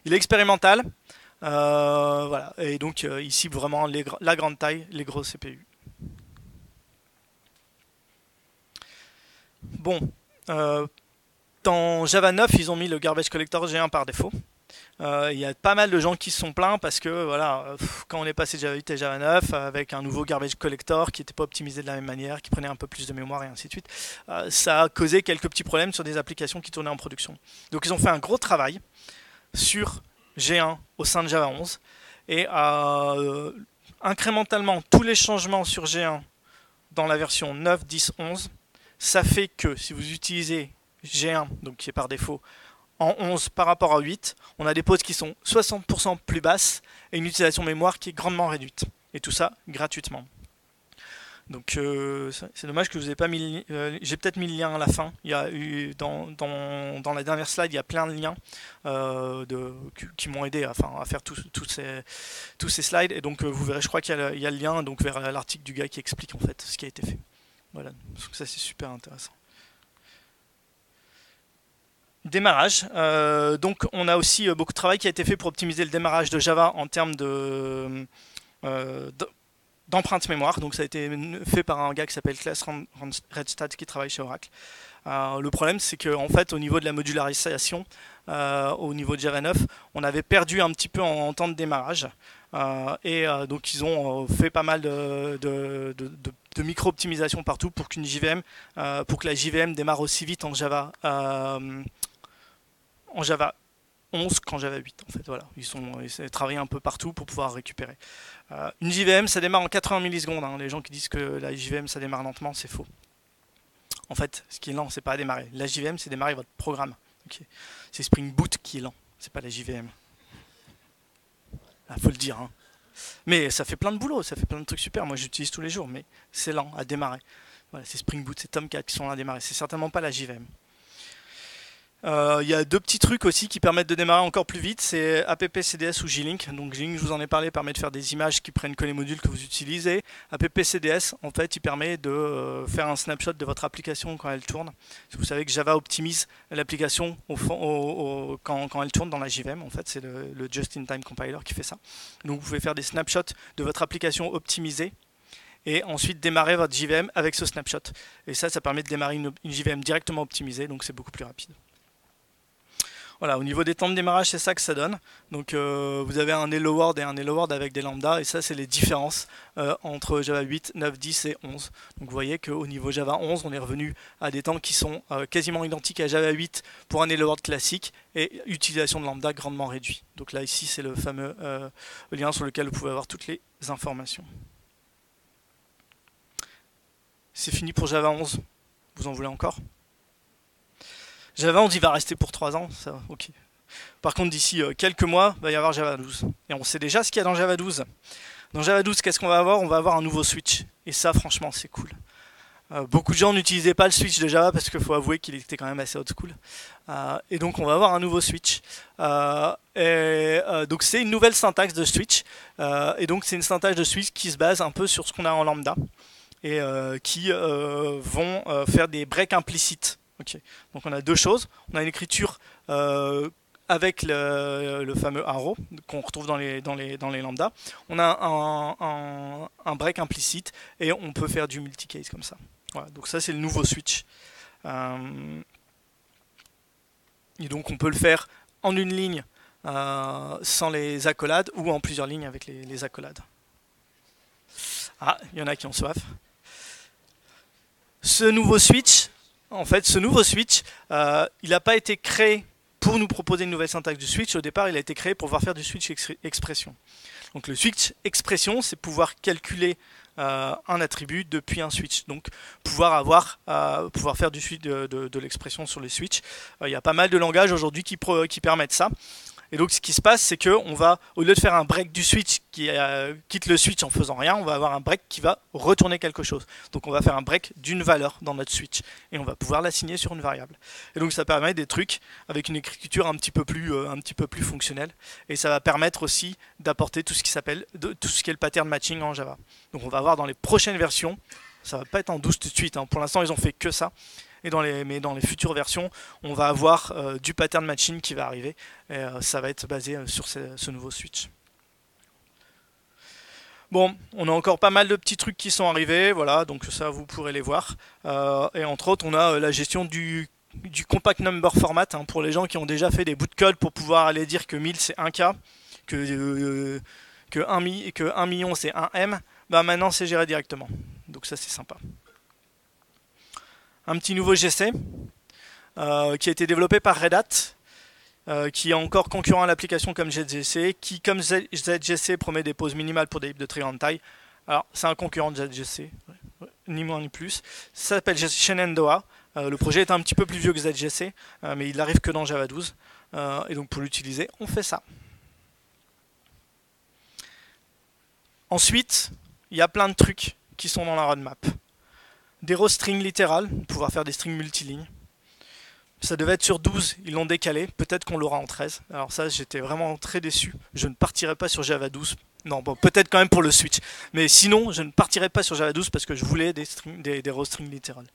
Il est expérimental. Voilà. Et donc il cible vraiment la grande taille, les gros CPU. Bon, Dans Java 9, ils ont mis le garbage collector G1 par défaut. Il y a pas mal de gens qui se sont plaints parce que voilà, quand on est passé de Java 8 à Java 9 avec un nouveau garbage collector qui n'était pas optimisé de la même manière, qui prenait un peu plus de mémoire et ainsi de suite, ça a causé quelques petits problèmes sur des applications qui tournaient en production. Donc ils ont fait un gros travail sur G1 au sein de Java 11 et incrémentalement tous les changements sur G1 dans la version 9, 10, 11, ça fait que si vous utilisez G1, donc qui est par défaut, en 11 par rapport à 8, on a des pauses qui sont 60% plus basses et une utilisation mémoire qui est grandement réduite. Et tout ça gratuitement. Donc c'est dommage que je vous ai pas mis. J'ai peut-être mis le lien à la fin. Il y a eu dans la dernière slide, il y a plein de liens qui m'ont aidé à faire tous ces slides. Et donc vous verrez, je crois qu'il y a le lien donc vers l'article du gars qui explique en fait ce qui a été fait. Voilà, donc ça c'est super intéressant. Démarrage. Donc on a aussi beaucoup de travail qui a été fait pour optimiser le démarrage de Java en termes d'empreinte mémoire. Donc ça a été fait par un gars qui s'appelle Klaas Redstad qui travaille chez Oracle. Le problème c'est qu'en fait au niveau de la modularisation, au niveau de Java 9, on avait perdu un petit peu en temps de démarrage. Donc ils ont fait pas mal de micro-optimisation partout pour qu'une JVM, pour que la JVM démarre aussi vite en Java 11 qu'en Java 8 en fait. Voilà, ils ont travaillé un peu partout pour pouvoir récupérer. Une JVM ça démarre en 80 millisecondes. Hein. Les gens qui disent que la JVM ça démarre lentement, c'est faux. En fait, ce qui est lent, c'est pas à démarrer. La JVM, c'est démarrer votre programme. Okay. C'est Spring Boot qui est lent, c'est pas la JVM. Faut le dire. Hein. Mais ça fait plein de boulot, ça fait plein de trucs super. Moi, j'utilise tous les jours, mais c'est lent à démarrer. Voilà, c'est Spring Boot, c'est Tomcat qui sont lents à démarrer. C'est certainement pas la JVM. Il y a deux petits trucs aussi qui permettent de démarrer encore plus vite, c'est AppCDS ou Glink. Donc Glink, je vous en ai parlé, permet de faire des images qui prennent que les modules que vous utilisez. AppCDS, en fait, il permet de faire un snapshot de votre application quand elle tourne. Vous savez que Java optimise l'application quand elle tourne dans la JVM. En fait, c'est le Just-in-Time Compiler qui fait ça. Donc vous pouvez faire des snapshots de votre application optimisée et ensuite démarrer votre JVM avec ce snapshot. Et ça permet de démarrer une JVM directement optimisée, donc c'est beaucoup plus rapide. Voilà, au niveau des temps de démarrage, c'est ça que ça donne. Donc vous avez un Hello World et un Hello World avec des lambdas, et ça c'est les différences entre Java 8, 9, 10 et 11. Donc vous voyez qu'au niveau Java 11, on est revenu à des temps qui sont quasiment identiques à Java 8 pour un Hello World classique, et utilisation de lambda grandement réduit. Donc là ici c'est le fameux lien sur lequel vous pouvez avoir toutes les informations. C'est fini pour Java 11. Vous en voulez encore ? Java 11, il va rester pour 3 ans, ça, ok. Par contre, d'ici quelques mois, il va y avoir Java 12. Et on sait déjà ce qu'il y a dans Java 12. Dans Java 12, qu'est-ce qu'on va avoir ? On va avoir un nouveau switch. Et ça, franchement, c'est cool. Beaucoup de gens n'utilisaient pas le switch de Java parce qu'il faut avouer qu'il était quand même assez old school. Et donc, on va avoir un nouveau switch. Donc, c'est une nouvelle syntaxe de switch. Et donc, c'est une syntaxe de switch qui se base un peu sur ce qu'on a en lambda. Et qui vont faire des breaks implicites. Okay. Donc on a deux choses. On a une écriture avec le fameux arrow qu'on retrouve dans les lambdas. On a un break implicite et on peut faire du multicase comme ça. Voilà, donc ça c'est le nouveau switch. Et donc on peut le faire en une ligne sans les accolades ou en plusieurs lignes avec les accolades. Ah, il y en a qui ont soif. Ce nouveau switch, il n'a pas été créé pour nous proposer une nouvelle syntaxe du switch. Au départ, il a été créé pour pouvoir faire du switch expression. Donc le switch expression, c'est pouvoir calculer un attribut depuis un switch. Donc pouvoir faire du switch de l'expression sur les switches. Il y a pas mal de langages aujourd'hui qui permettent ça. Et donc ce qui se passe, c'est qu'on va, au lieu de faire un break du switch qui quitte le switch en faisant rien, on va avoir un break qui va retourner quelque chose. Donc on va faire un break d'une valeur dans notre switch et on va pouvoir l'assigner sur une variable. Et donc ça permet des trucs avec une écriture un petit peu plus fonctionnelle. Et ça va permettre aussi d'apporter tout ce qui est le pattern matching en Java. Donc on va voir dans les prochaines versions, ça va pas être en 12 tout de suite, hein. Pour l'instant ils ont fait que ça. Mais dans les futures versions, on va avoir du pattern matching qui va arriver. Et ça va être basé sur ce nouveau switch. Bon, on a encore pas mal de petits trucs qui sont arrivés. Voilà, donc ça, vous pourrez les voir. Et entre autres, on a la gestion du du compact number format, hein, pour les gens qui ont déjà fait des bouts de code pour pouvoir aller dire que 1000 c'est 1K, que 1 million c'est 1M, bah maintenant c'est géré directement. Donc ça c'est sympa. Un petit nouveau GC qui a été développé par Red Hat, qui est encore concurrent à l'application comme ZGC, qui comme ZGC promet des pauses minimales pour des heaps de très grande taille. Alors c'est un concurrent de ZGC, ni moins ni plus. Ça s'appelle Shenandoah. Le projet est un petit peu plus vieux que ZGC, mais il n'arrive que dans Java 12. Et donc pour l'utiliser, on fait ça. Ensuite, il y a plein de trucs qui sont dans la roadmap. Des row strings littérales, pouvoir faire des strings multilignes. Ça devait être sur 12, ils l'ont décalé, peut-être qu'on l'aura en 13. Alors ça, j'étais vraiment très déçu. Je ne partirai pas sur Java 12. Non, bon, peut-être quand même pour le switch. Mais sinon, je ne partirai pas sur Java 12 parce que je voulais des row strings littérales.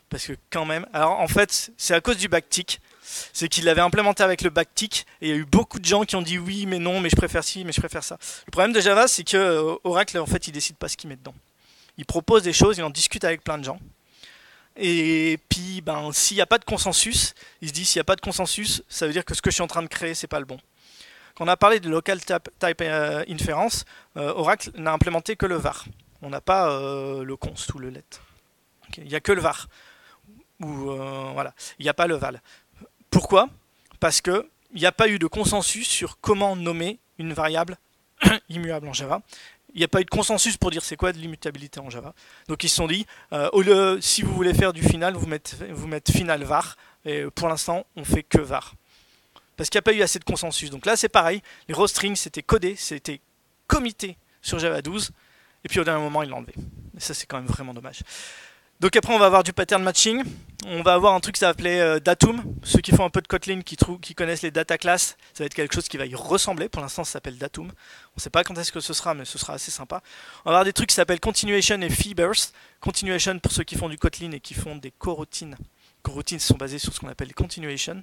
Parce que quand même... Alors en fait, c'est à cause du backtick. C'est qu'il l'avait implémenté avec le backtick et il y a eu beaucoup de gens qui ont dit oui, mais non, mais je préfère ci, mais je préfère ça. Le problème de Java, c'est que Oracle, en fait, il décide pas ce qu'il met dedans. Il propose des choses, il en discute avec plein de gens. Et puis, ben, s'il n'y a pas de consensus, il se dit s'il n'y a pas de consensus, ça veut dire que ce que je suis en train de créer, c'est pas le bon. Quand on a parlé de local type inference, Oracle n'a implémenté que le var. On n'a pas le const ou le let. Okay. Il n'y a que le var. Voilà. Il n'y a pas le val. Pourquoi? Parce qu'il n'y a pas eu de consensus sur comment nommer une variable immuable en Java. Il n'y a pas eu de consensus pour dire c'est quoi de l'immutabilité en Java. Donc ils se sont dit, si vous voulez faire du final, vous mettez final var. Et pour l'instant, on fait que var. Parce qu'il n'y a pas eu assez de consensus. Donc là, c'est pareil. Les row strings, c'était codé, c'était commité sur Java 12. Et puis au dernier moment, ils l'ont enlevé. Et ça, c'est quand même vraiment dommage. Donc après, on va avoir du pattern matching. On va avoir un truc qui s'appelait Datum. Ceux qui font un peu de Kotlin, qui connaissent les data classes, ça va être quelque chose qui va y ressembler. Pour l'instant, ça s'appelle Datum. On ne sait pas quand est-ce que ce sera, mais ce sera assez sympa. On va avoir des trucs qui s'appellent Continuation et Fibers. Continuation pour ceux qui font du Kotlin et qui font des coroutines. Coroutines sont basées sur ce qu'on appelle les continuation.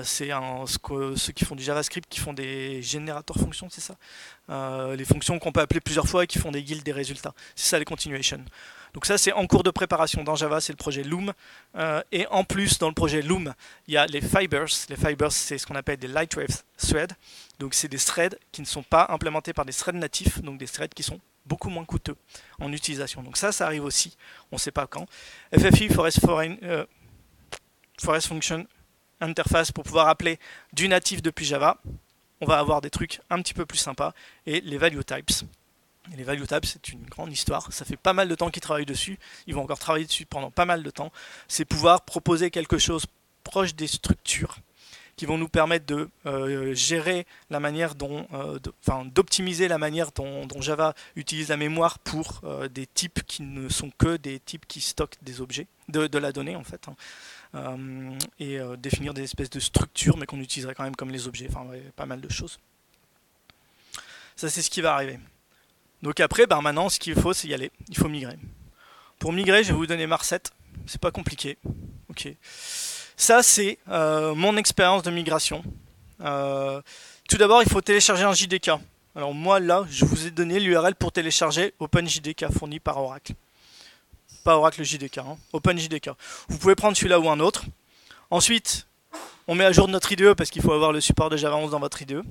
C'est ceux qui font du JavaScript, qui font des générateurs fonctions, c'est ça, les fonctions qu'on peut appeler plusieurs fois et qui font des guilds des résultats. C'est ça les continuation. Donc ça, c'est en cours de préparation dans Java, c'est le projet Loom. Et en plus, dans le projet Loom, il y a les Fibers. Les Fibers, c'est ce qu'on appelle des Lightwave Threads. Donc c'est des threads qui ne sont pas implémentés par des threads natifs, donc des threads qui sont beaucoup moins coûteux en utilisation. Donc ça arrive aussi, on ne sait pas quand. FFI, Forest Function Interface pour pouvoir appeler du natif depuis Java. On va avoir des trucs un petit peu plus sympas. Et les Value Types. Et les Value Types, c'est une grande histoire. Ça fait pas mal de temps qu'ils travaillent dessus. Ils vont encore travailler dessus pendant pas mal de temps. C'est pouvoir proposer quelque chose proche des structures qui vont nous permettre de gérer la manière d'optimiser la manière dont Java utilise la mémoire pour des types qui ne sont que des types qui stockent des objets, de la donnée en fait. Et définir des espèces de structures, mais qu'on utiliserait quand même comme les objets. Enfin, ouais, pas mal de choses. Ça, c'est ce qui va arriver. Donc après, maintenant, ce qu'il faut, c'est y aller. Il faut migrer. Pour migrer, je vais vous donner ma recette. C'est pas compliqué. Ok. Ça, c'est mon expérience de migration. Tout d'abord, il faut télécharger un JDK. Alors moi, là, je vous ai donné l'URL pour télécharger OpenJDK fourni par Oracle. Pas Oracle JDK, hein, OpenJDK. Vous pouvez prendre celui-là ou un autre. Ensuite, on met à jour notre IDE parce qu'il faut avoir le support de Java 11 dans votre IDE.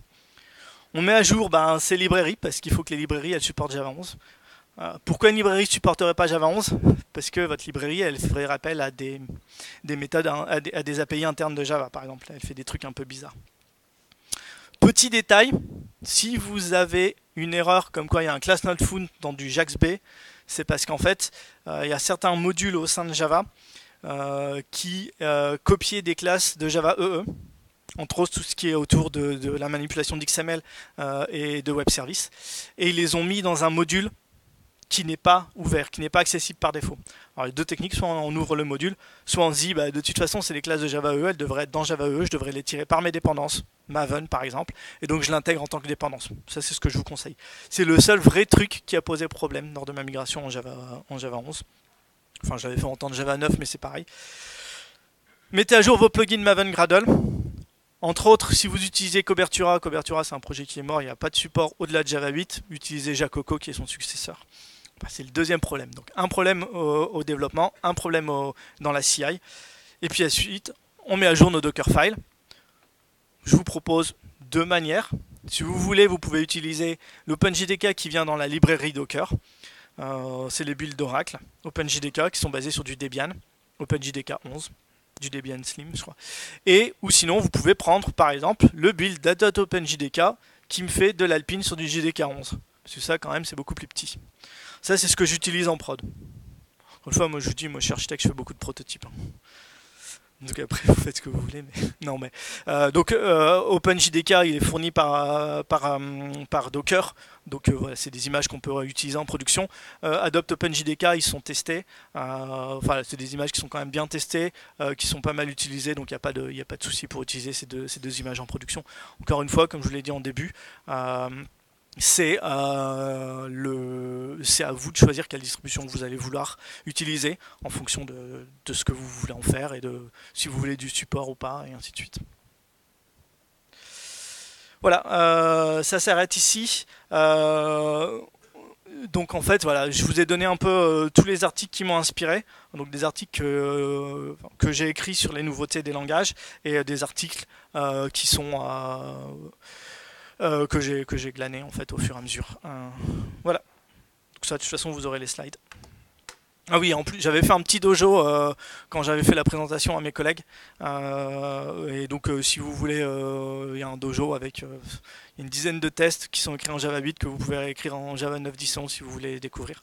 On met à jour ces librairies parce qu'il faut que les librairies elles supportent Java 11. Pourquoi une librairie ne supporterait pas Java 11? Parce que votre librairie elle ferait appel à des méthodes, à des API internes de Java par exemple. Elle fait des trucs un peu bizarres. Petit détail, si vous avez une erreur comme quoi il y a un class not found dans du JAX-B, c'est parce qu'en fait, il y a certains modules au sein de Java qui copiaient des classes de Java EE, entre autres tout ce qui est autour de la manipulation d'XML et de web service, et ils les ont mis dans un module qui n'est pas ouvert, qui n'est pas accessible par défaut. Alors les deux techniques, soit on ouvre le module, soit on se dit de toute façon c'est les classes de Java EE, elles devraient être dans Java EE, je devrais les tirer par mes dépendances, Maven par exemple, et donc je l'intègre en tant que dépendance. Ça c'est ce que je vous conseille. C'est le seul vrai truc qui a posé problème lors de ma migration en Java 11. Enfin je l'avais fait en temps de Java 9 mais c'est pareil. Mettez à jour vos plugins Maven Gradle. Entre autres, si vous utilisez Cobertura, Cobertura c'est un projet qui est mort, il n'y a pas de support au-delà de Java 8, utilisez Jacoco qui est son successeur. C'est le deuxième problème. Donc un problème au développement, un problème dans la CI. Et puis ensuite, on met à jour nos Dockerfiles. Je vous propose deux manières. Si vous voulez, vous pouvez utiliser l'OpenJDK qui vient dans la librairie Docker. C'est les builds d'Oracle OpenJDK qui sont basés sur du Debian, OpenJDK 11, du Debian Slim, je crois. Ou sinon, vous pouvez prendre par exemple le build .openjdk qui me fait de l'Alpine sur du JDK 11. Parce que ça, quand même, c'est beaucoup plus petit. Ça, c'est ce que j'utilise en prod. Encore une fois, moi, je vous dis, moi, je suis architecte, je fais beaucoup de prototypes. Donc après, vous faites ce que vous voulez. Mais... non, mais OpenJDK, il est fourni par Docker. Donc voilà, c'est des images qu'on peut utiliser en production. Adopt OpenJDK, ils sont testés. Enfin, c'est des images qui sont quand même bien testées, qui sont pas mal utilisées. Donc il n'y a pas de souci pour utiliser ces deux images en production. Encore une fois, comme je vous l'ai dit en début, c'est à vous de choisir quelle distribution vous allez vouloir utiliser en fonction de ce que vous voulez en faire et de si vous voulez du support ou pas, et ainsi de suite. Voilà, ça s'arrête ici. Donc en fait, voilà, je vous ai donné un peu tous les articles qui m'ont inspiré, donc des articles que j'ai écrits sur les nouveautés des langages et des articles qui sont que j'ai glané en fait au fur et à mesure. Voilà. Donc ça, de toute façon, vous aurez les slides. Ah oui, en plus, j'avais fait un petit dojo quand j'avais fait la présentation à mes collègues. Et donc, si vous voulez, il y a un dojo avec une dizaine de tests qui sont écrits en Java 8 que vous pouvez réécrire en Java 9, 10, 11 si vous voulez les découvrir.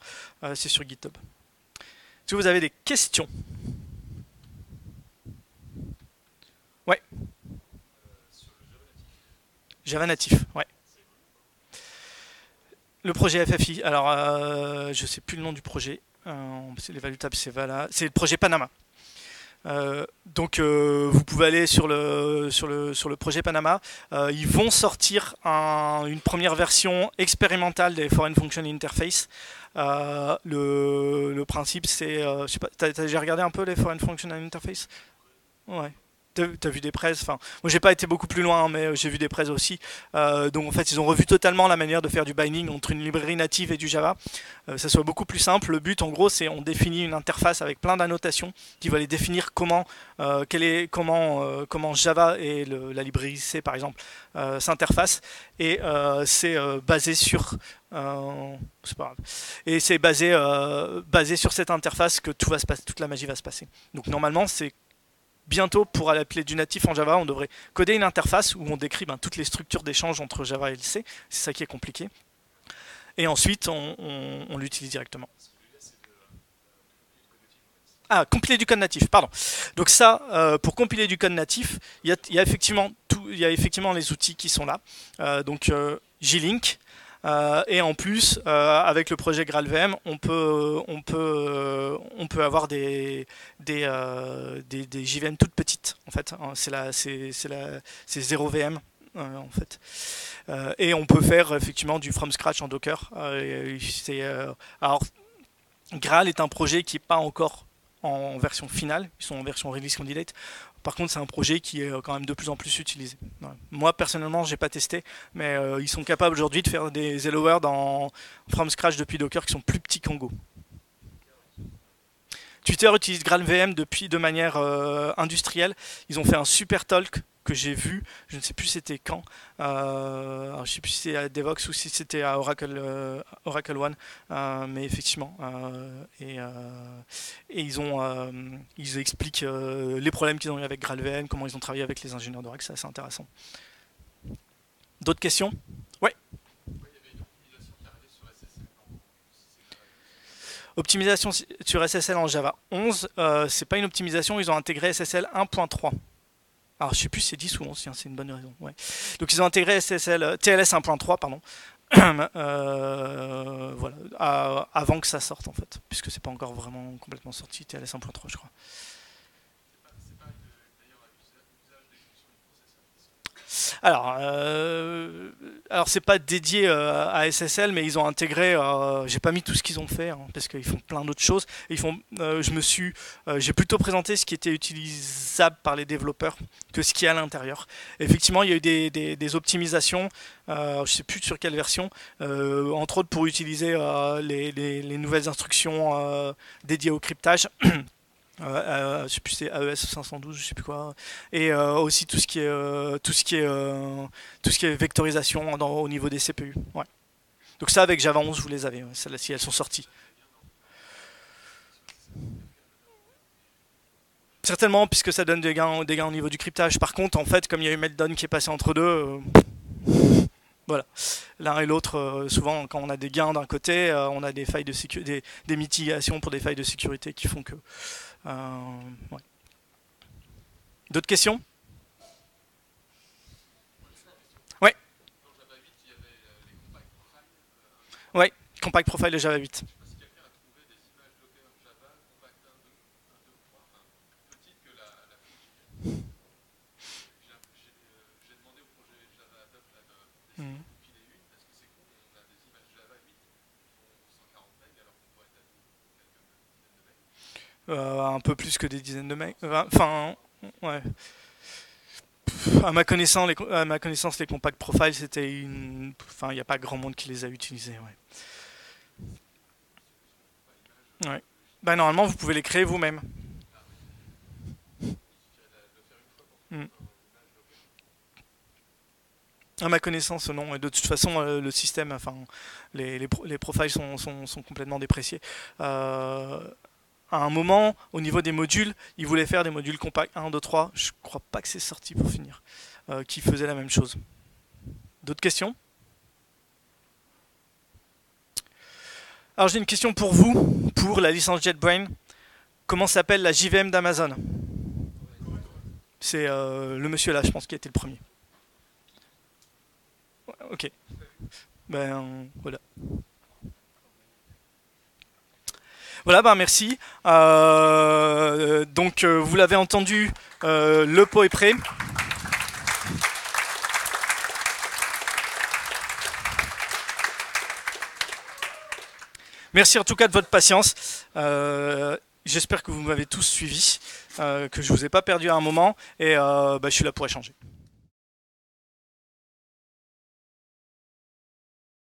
C'est sur GitHub. Est-ce que vous avez des questions? Ouais. Java natif, ouais. Le projet FFI, alors je sais plus le nom du projet, c'est les values tables, c'est le projet Panama. Donc vous pouvez aller sur le projet Panama. Ils vont sortir une première version expérimentale des Foreign Function Interface. Le principe c'est, je sais pas, t'as déjà regardé un peu les Foreign Function Interface? Ouais. T'as vu des press, enfin, moi j'ai pas été beaucoup plus loin, mais j'ai vu des press aussi. Donc en fait, ils ont revu totalement la manière de faire du binding entre une librairie native et du Java. Ça soit beaucoup plus simple. Le but, en gros, c'est on définit une interface avec plein d'annotations qui va les définir comment Java et la librairie C par exemple s'interfacent. Et c'est basé sur c'est pas grave. Et c'est basé sur cette interface que tout va se passer, toute la magie va se passer. Donc normalement, c'est bientôt, pour appeler du natif en Java, on devrait coder une interface où on décrit toutes les structures d'échange entre Java et le C. C'est ça qui est compliqué. Et ensuite, on l'utilise directement. Ah, compiler du code natif, pardon. Donc ça, pour compiler du code natif, il y a effectivement les outils qui sont là. Donc Glink. Et en plus, avec le projet GraalVM, on peut avoir des JVM toutes petites. En fait, c'est 0 VM. En fait, et on peut faire effectivement du from scratch en Docker. Alors, Graal est un projet qui n'est pas encore en version finale, ils sont en version release candidate. Par contre, c'est un projet qui est quand même de plus en plus utilisé. Ouais. Moi, personnellement, j'ai pas testé, mais ils sont capables aujourd'hui de faire des Hello World from scratch depuis Docker qui sont plus petits qu'en Go. Twitter utilise GraalVM depuis de manière industrielle. Ils ont fait un super talk que j'ai vu, je ne sais plus c'était quand, alors je ne sais plus si c'était à Devox ou si c'était à Oracle One, mais effectivement, et ils expliquent les problèmes qu'ils ont eu avec GraalVM, comment ils ont travaillé avec les ingénieurs d'Oracle, c'est assez intéressant. D'autres questions? Ouais. Optimisation sur SSL en Java 11, c'est pas une optimisation, ils ont intégré SSL 1.3. Alors je sais plus si c'est 10 ou 11, c'est une bonne raison. Ouais. Donc ils ont intégré TLS 1.3, pardon. Voilà, avant que ça sorte en fait, puisque c'est pas encore vraiment complètement sorti, TLS 1.3 je crois. Alors c'est pas dédié à SSL, mais ils ont intégré. J'ai pas mis tout ce qu'ils ont fait parce qu'ils font plein d'autres choses. J'ai plutôt présenté ce qui était utilisable par les développeurs que ce qui est à l'intérieur. Effectivement, il y a eu des optimisations. Je sais plus sur quelle version, entre autres pour utiliser les nouvelles instructions dédiées au cryptage. Je sais plus, c'est AES 512, je sais plus quoi. Et aussi tout ce qui est vectorisation au niveau des CPU. Ouais. Donc ça, avec Java 11, vous les avez, ouais, celles-ci, elles sont sorties. Certainement, puisque ça donne des gains au niveau du cryptage. Par contre, en fait, comme il y a eu Meltdown qui est passé entre deux, voilà. L'un et l'autre, souvent, quand on a des gains d'un côté, on a des failles de des mitigations pour des failles de sécurité qui font que. Ouais. D'autres questions? Ouais, ouais. Compact Profile de Java 8. Mhm. Un peu plus que des dizaines de mecs. Enfin, ouais. À ma connaissance, les compact profiles, c'était une. Enfin, il n'y a pas grand monde qui les a utilisés. Ouais. Ouais. Bah, normalement, vous pouvez les créer vous-même. Mm. À ma connaissance, non. Et de toute façon, le système, enfin, les profiles sont complètement dépréciés. Euh, à un moment, au niveau des modules, ils voulaient faire des modules compacts 1, 2, 3. Je crois pas que c'est sorti pour finir. Qui faisaient la même chose. D'autres questions? Alors j'ai une question pour vous, pour la licence JetBrains. Comment s'appelle la JVM d'Amazon? C'est le monsieur là, je pense, qui a été le premier. Ok. Ben voilà. Voilà, ben merci. Donc vous l'avez entendu, le pot est prêt. Merci en tout cas de votre patience. J'espère que vous m'avez tous suivi, que je vous ai pas perdu à un moment, et je suis là pour échanger.